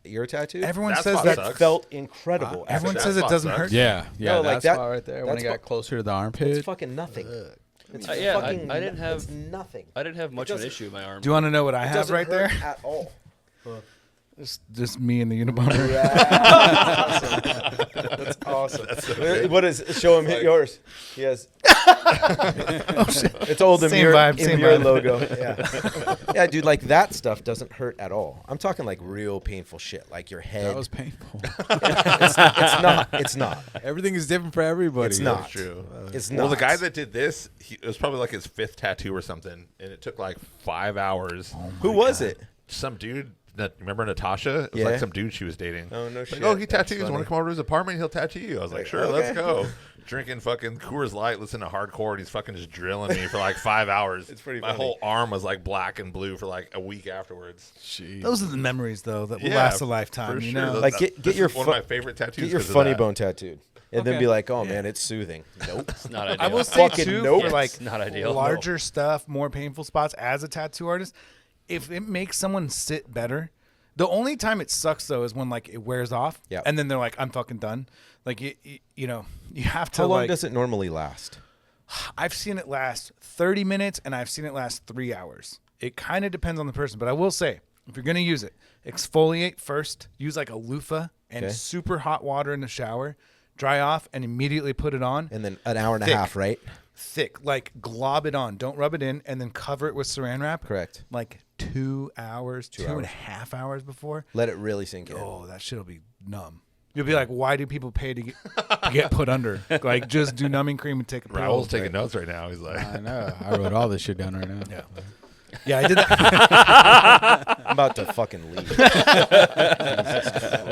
ear tattoo. Everyone That says spot that. sucks. felt incredible. Everyone That says it spot doesn't sucks. hurt. Yeah, yeah, No, like that's that- spot right there when that's it got fu- closer to the It's armpit. fucking nothing. It's yeah, fucking. I didn't have- It's nothing. I didn't have much of an doesn't- issue with my arm. Do you want to know what I It have doesn't right there? hurt at all. Just me and the Unabomber. That's awesome. What is? Show him yours. He has. It's old Same Emir, vibe, same Emir vibe. logo. Yeah, yeah, dude. Like that stuff doesn't hurt at all. I'm talking like real painful shit, like your head. That was painful. It's not. It's not. Everything is different for everybody. It's not. True. It's not. Well, the guy that did this, it was probably like his 5th tattoo or something, and it took like 5 hours. Who was it? Some dude. Remember Natasha? It was Yeah. like some dude she was dating. Oh, no Like, shit. oh, he That's tattoos. Want funny. to come over to his apartment? He'll tattoo you. I was like, sure, okay. let's go. Drinking fucking Coors Light, listening to hardcore, and he's fucking just drilling me for like 5 hours. It's pretty My funny. whole arm was like black and blue for like a week afterwards. Jeez. Those are the memories, though, that will Yeah, last a lifetime. for You sure. know, Like, get This your is one fu- of my favorite tattoos. Get your 'cause of funny that. bone tattooed, and then Okay. be like, "Oh man, it's soothing." Nope. It's not ideal. I will say Fucking too, nope. for like It's not ideal. larger stuff, more painful spots. As a tattoo artist, if it makes someone sit better. The only time it sucks though is when like it wears off, and then they're like, "I'm fucking done." Like you know, you have to. How long like, does it normally last? I've seen it last 30 minutes, and I've seen it last 3 hours. It kind of depends on the person, but I will say, if you're gonna use it, exfoliate first. Use like a loofah and super hot water in the shower, dry off, and immediately put it on. And then an hour and a half, right? Thick, like glob it on. Don't rub it in, and then cover it with Saran wrap. Correct. Like 2 hours, 2.5 hours before. Let it really sink in. Oh, that shit'll be numb. You'll be like, why do people pay to get put under? Like, just do numbing cream and take a pill. Raul's taking notes right now. He's like, I know. I wrote all this shit down right now. Yeah, I did that. I'm about to fucking leave. Jesus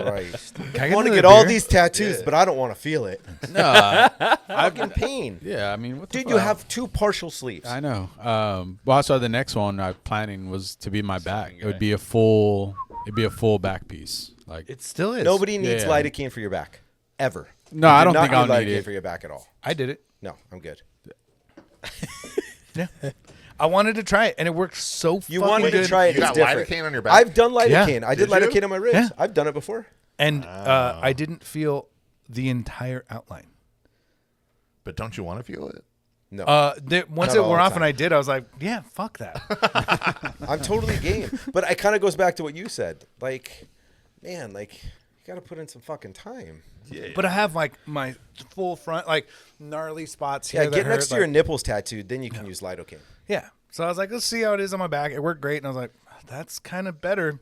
Christ. Can I want to another get all beer? these tattoos, but I don't want to feel it. No. Fucking pain. Yeah, I mean, what the Dude, fuck? you have 2 partial sleeves. I know. Well, also the next one I'm planning was to be my back. It would be a full. It'd be a full back piece. Like It still is. Nobody needs Yeah. lidocaine for your back. Ever. No, You I do don't not think I'll need need lidocaine it. for your back at all. I did it. No, I'm good. Yeah. I wanted to try it, and it worked so You fucking wanted good. to try it. You It's got different. lidocaine on your back? I've done lidocaine. Yeah. I did Did you? lidocaine on my ribs. Yeah. I've done it before. And I didn't feel the entire outline. but don't you want to feel it? No. Once Not it all wore the off time. and I did, I was like, yeah, fuck that. I'm totally game. But it kind of goes back to what you said. Like, man, like, you got to put in some fucking time. Yeah. But I have like my full front, like gnarly spots here. Yeah, that get next hurt, to your like- nipples tattooed, then you can use lidocaine. Yeah. So I was like, let's see how it is on my back. It worked great. And I was like, that's kind of better.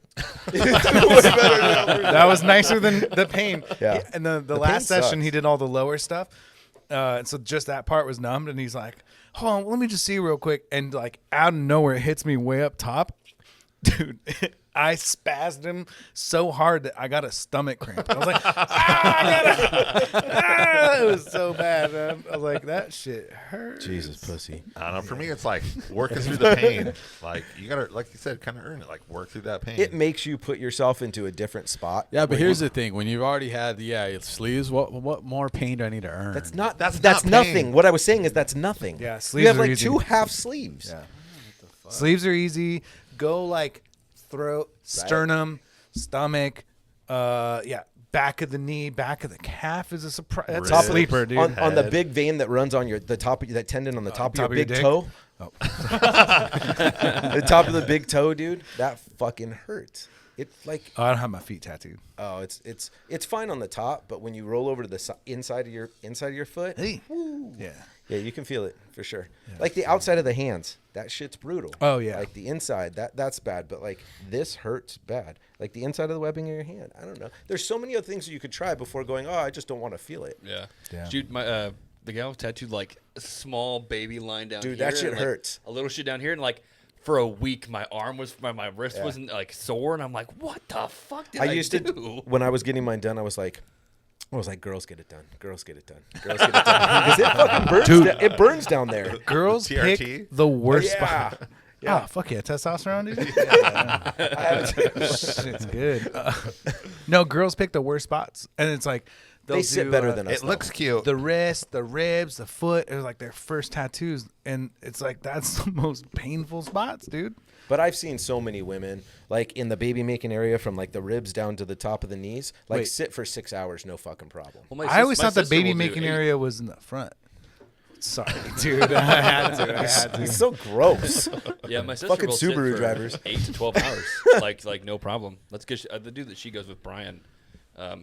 That was nicer than the pain. Yeah. And the pain last session, sucks. he did all the lower stuff. And so just that part was numbed. And he's like, hold on, let me just see real quick. And like out of nowhere, it hits me way up top. Dude, I spazzed him so hard that I got a stomach cramp. I was like, it was so bad, man. I was like, that shit hurts. Jesus, pussy. I don't know. For me, it's like working through the pain. Like you gotta, like you said, kind of earn it. Like work through that pain. It makes you put yourself into a different spot. Yeah, but here's the thing: when you've already had sleeves, what more pain do I need to earn? That's not. That's That's not nothing. pain. What I was saying is that's nothing. Yeah, You sleeves have are like easy. 2 half sleeves. Yeah. Sleeves are easy. Go like throat, sternum, stomach, back of the knee, back of the calf is a surprise. That's a Ribs. sleeper, dude. On the big vein that runs on the top of that tendon on the top of your big dick? toe. Oh. The top of the big toe, dude. That fucking hurts. It's like I don't have my feet tattooed. it's fine on the top, but when you roll over to the inside of your foot, Hey. woo. Yeah. You can feel it for sure. Like the outside of the hands, that shit's brutal. Oh, yeah. Like the inside, that's bad. But like this hurts bad. Like the inside of the webbing of your hand. I don't know. There's so many other things that you could try before going. Oh, I just don't want to feel it. Yeah. Yeah. Dude, my the gal tattooed like a small baby line down Dude, here. that shit and, like, hurts. A little shit down here, and like for a week, my wrist wasn't like sore, and I'm like, what the fuck did I used do? to when I was getting mine done. I was like, girls get it done. Girls get it done. Girls get it done. Because it fucking burns. Dude. It burns down there. Girls TRT? pick the worst Yeah. spot. Yeah. Oh, fuck yeah. Testosterone, dude? Yeah. Shit's good. No, girls pick the worst spots. And it's like, they'll They sit do, better than us. It looks cute. the wrist, the ribs, the foot. It was like their first tattoos. And it's like, that's the most painful spots, dude. But I've seen so many women, like in the baby making area from like the ribs down to the top of the knees, like Wait. sit for 6 hours, no fucking problem. Well, I always my thought the sister baby will do making 8. area was in the front. Sorry, dude. I had to. It's so gross. Yeah, my sister Fucking will sit Subaru for drivers. 8 to 12 hours, like no problem. Let's get the dude that she goes with, Brian.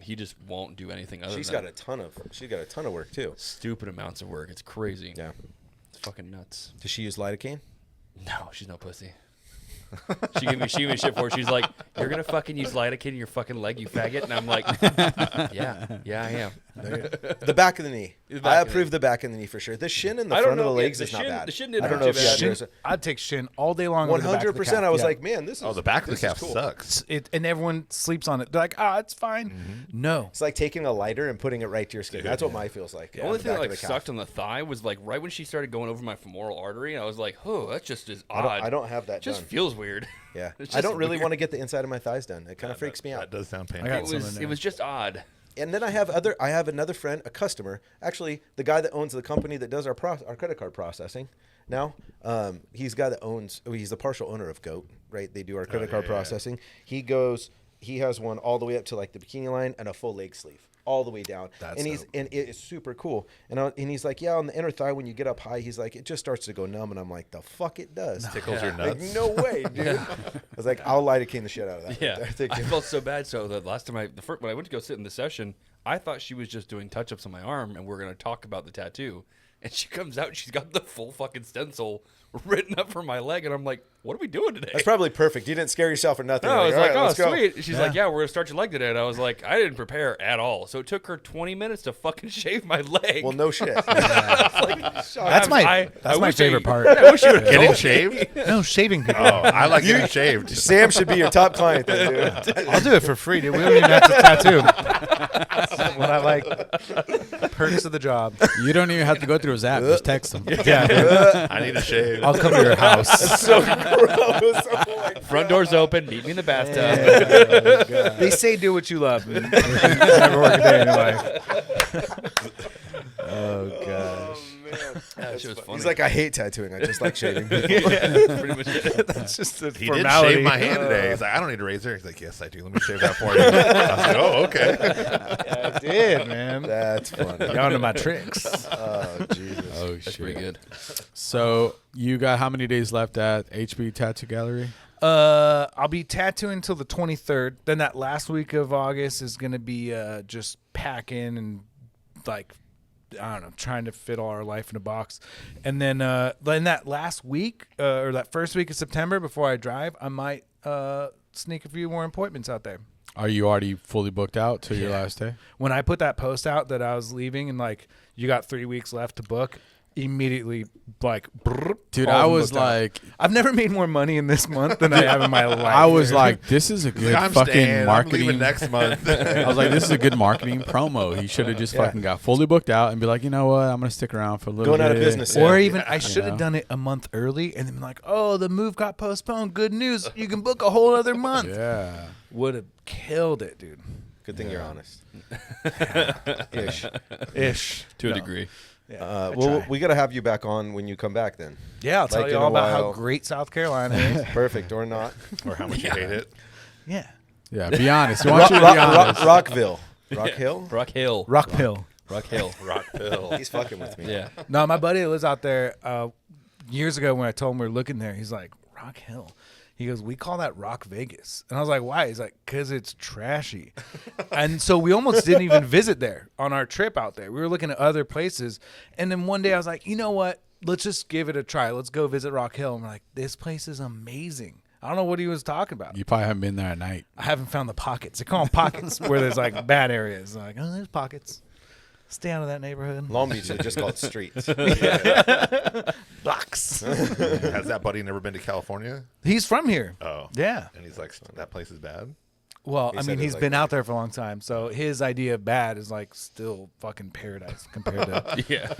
He just won't do anything other She's than got a ton of work too. stupid amounts of work. It's crazy. Yeah. It's fucking nuts. Does she use lidocaine? No, she's no pussy. She gave me shit for it. She's like, you're gonna fucking use lidocaine in your fucking leg, you faggot. And I'm like, yeah, I am. The back of the knee. The back I of the approve the back of the knee for sure. The shin and the I don't front of the know, legs the is not shin- bad. the shin didn't I don't hurt know too if bad. she has I'd take shin all day long. over the back of the 100%. calf. I was Yeah. like, man, this is the back of the this is calf cool. sucks. And everyone sleeps on it. They're like, it's fine. No. It's like taking a lighter and putting it right to your skin. That's what mine feels like. The only the thing back that of like the calf. sucked on the thigh was like right when she started going over my femoral artery, and I was like, oh, that's just as odd. I don't have that It just done. feels weird. Yeah. It's I just don't really weird. want to get the inside of my thighs done. It kind of freaks me That out. does sound painful. got It some in was there. it was just odd. And then I have another friend, a customer, actually the guy that owns the company that does our credit card processing. Now, he's the guy that he's the partial owner of Goat, right? They do our credit card processing. He has one all the way up to like the bikini line and a full leg sleeve. All the way down. And it is super cool. And he's like, yeah, on the inner thigh, when you get up high, he's like, it just starts to go numb. And I'm like, the fuck it does. Tickles your nuts. Like, no way, dude. I was like, I'll lidocaine the shit out of that. Yeah. Right there. I felt so bad. So the last time when I went to go sit in the session, I thought she was just doing touch-ups on my arm and we're going to talk about the tattoo. And she comes out and she's got the full fucking stencil written up for my leg. And I'm like, what are we doing today? That's probably perfect. You didn't scare yourself or nothing. No, I was like, like, all right, oh, let's go. sweet. She's like, yeah, we're going to start your leg today. And I was like, I didn't prepare at all. So it took her 20 minutes to fucking shave my leg. Well, no shit. That's my favorite part. I wish you would have Getting shaved? No, shaving people. Oh, I like getting shaved. Sam should be your top client then, dude. I'll do it for free, dude. We don't even have to tattoo. That's what I like. Perks of the job. You don't even have to go through his app. Just text him. Yeah. I need a shave. I'll come to your house. So gross. Oh my Front door's open. Meet me in the bathtub. They say do what you love. And never work a day in your life. Oh, gosh. That shit was funny. He's like, I hate tattooing. I just like shaving people. Pretty much it. That's just a He formality. did shave my hand today. He's like, I don't need a razor. He's like, yes, I do. Let me shave that for you. I was like, oh, okay. I did, man. That's funny. Down to my tricks. Oh, Jesus. Oh, That's shit. pretty good. So you got how many days left at HB Tattoo Gallery? I'll be tattooing until the 23rd. Then that last week of August is going to be just packing and like, I don't know, trying to fit all our life in a box. And then in that last week or that first week of September before I drive, I might sneak a few more appointments out there. Are you already fully booked out till your last day? When I put that post out that I was leaving and like, you got 3 weeks left to book, immediately like, Dude, all of I them was booked out. like, I've never made more money in this month than I have in my life. I was like, this is a good I'm fucking staying. I'm marketing. leaving next month. I was like, this is a good marketing promo. He should have just fucking got fully booked out and be like, you know what, I'm gonna stick around for a little Going bit. out of business. Or Yeah. even I should have done it a month early and then been like, oh, the move got postponed. Good news. You can book a whole other month. Yeah. Would have killed it, dude. Good thing you're honest. Ish. To a No. degree. Yeah, Well, try. we got to have you back on when you come back then. Yeah, I'll tell like you in all a about while. how great South Carolina is. Perfect or not. Or how much you hate it. Yeah. Yeah, be honest. I want you to be honest. Rockville. Rock Hill? Rock Hill. Rock Pill. Rock Hill. Rockville. He's fucking with me. Yeah. No, my buddy that lives out there, years ago when I told him we were looking there, he's like, Rock Hill. He goes, we call that Rock Vegas. And I was like, why? He's like, because it's trashy. And so we almost didn't even visit there on our trip out there. We were looking at other places. And then one day I was like, you know what? Let's just give it a try. Let's go visit Rock Hill. And we're like, this place is amazing. I don't know what he was talking about. You probably haven't been there at night. I haven't found the pockets. They call them pockets where there's like bad areas. I'm like, oh, there's pockets. Stay out of that neighborhood. Long Beach, they just call it streets. Blocks. Has that buddy never been to California? He's from here. Oh. Yeah. And he's like, that place is bad? Well, I said mean, it he's like been that. out there for a long time, so his idea of bad is like still fucking paradise compared to Yeah.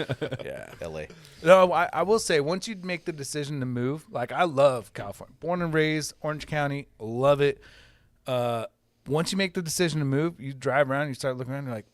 yeah. L.A. No, I will say once you make the decision to move, like I love California, born and raised, Orange County, love it. Once you make the decision to move, you drive around, you start looking around, you're like,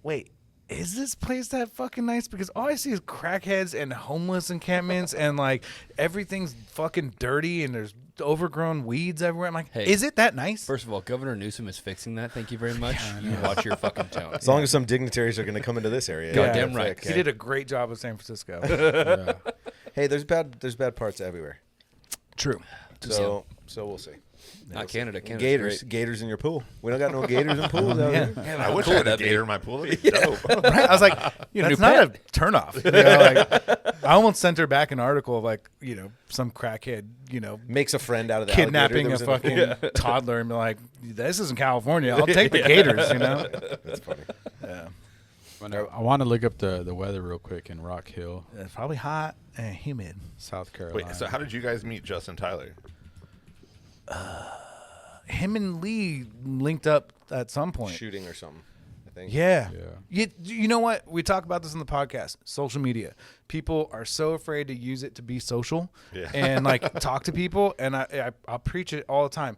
wait. Is this place that fucking nice? Because all I see is crackheads and homeless encampments and like everything's fucking dirty and there's overgrown weeds everywhere. I'm like, Hey, is it that nice? First of all, Governor Newsom is fixing that. Thank you very much. You watch your fucking tone. As long as some dignitaries are going to come into this area. Goddamn Yeah, right. fix. He did a great job of San Francisco. Yeah. Hey, there's bad parts everywhere. True. So we'll see. Not Canada. Canada's Gators. great. Gators in your pool. We don't got no gators in pools out here. I wish I had a gator in my pool. That'd be dope. Right? I was like, that's not a turnoff. You know, like, I almost sent her back an article of like, you know, some crackhead, you know, Makes a friend out of the kidnapping a alligator that was in the fucking toddler and be like, this isn't California. I'll take the gators, you know? pool. That's funny. Yeah. I want to look up the weather real quick in Rock Hill, It's probably hot and humid. South Carolina. Wait, so how did you guys meet Justin Tyler? Him and Lee linked up at some point. Shooting or something, I think. Yeah. Yeah. You know what? We talk about this in the podcast. Social media. People are so afraid to use it to be social Yeah. and like talk to people. And I'll preach it all the time.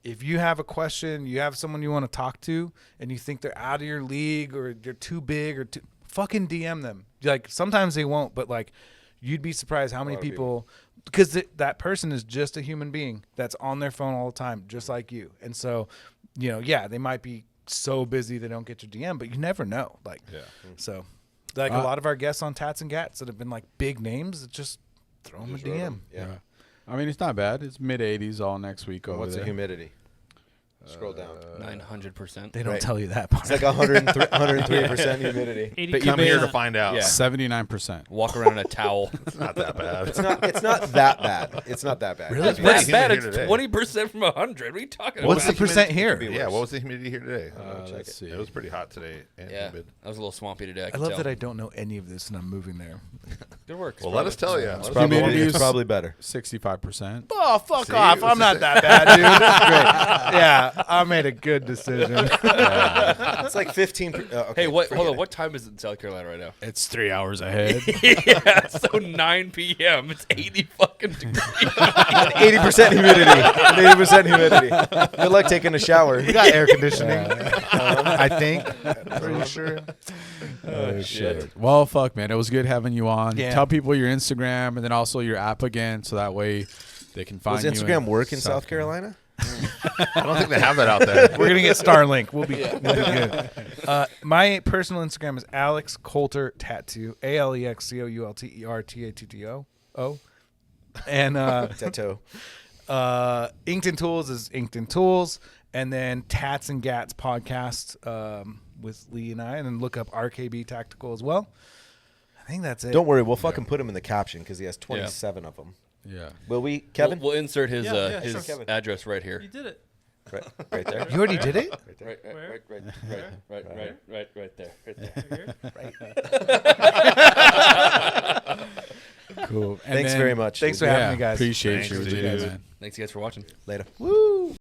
if you have a question, you have someone you want to talk to, and you think they're out of your league or they're too big or too, fucking DM them. Like sometimes they won't, but like you'd be surprised how many people, because that person is just a human being that's on their phone all the time, just like you. And so, they might be so busy they don't get your DM, but you never know. Like, so like a lot of our guests on Tatts and Gats that have been like big names, just throw them a DM. Yeah. I mean, it's not bad. It's mid-80s all next week over What's there. the humidity? Scroll down. 900%. They don't tell you that part. It's like 103% humidity. 80 But come here to find out. Yeah. 79%. Walk around in a towel. It's not that bad. It's not that bad. It's not that bad. Really? That's What's not the bad. humidity It's today? 20% from 100. What are you talking What's about? the percent here? Yeah, what was the humidity here today? Let's see. It was pretty hot today and Yeah, humid. I was a little swampy today. I I can love tell. that I don't know any of this and I'm moving there. Good work. Well, let us tell you. Humidity It's is probably better. 65%. Oh, fuck See, off. it I'm was not just that bad, dude. That's great. Yeah, I made a good decision. It's like 15. Okay, Hey, hold forget on. it. What time is it in South Carolina right now? It's 3 hours ahead. Yeah, so 9 p.m. It's 80 fucking degrees. 80% humidity. 80% humidity. Good luck taking a shower. We got air conditioning, I think. Pretty sure. Oh, shit. Well, fuck, man. It was good having you on. Yeah. Tell people your Instagram and then also your app again so that way they can find Does you. Instagram work in South Carolina? I don't think they have that out there. We're gonna get Starlink. We'll be good. My personal Instagram is Alex Coulter Tattoo. AlexCoulterTatto. And Tattoo. Inkton Tools is Inkton Tools, and then Tatts and Gats podcast with Lee and I, and then look up RKB Tactical as well. I think that's it. Don't worry, we'll fucking put him in the caption because he has 27 of them. Yeah. Will we, Kevin? We'll insert his Yeah, his sure, Kevin. address right here. You did it. Right there. You already did it? Right there. Right there. Cool. And Thanks then- very much. Thanks for having me, guys. Appreciate Thanks, you. dude. Man. Thanks, guys, for watching. Later. Woo.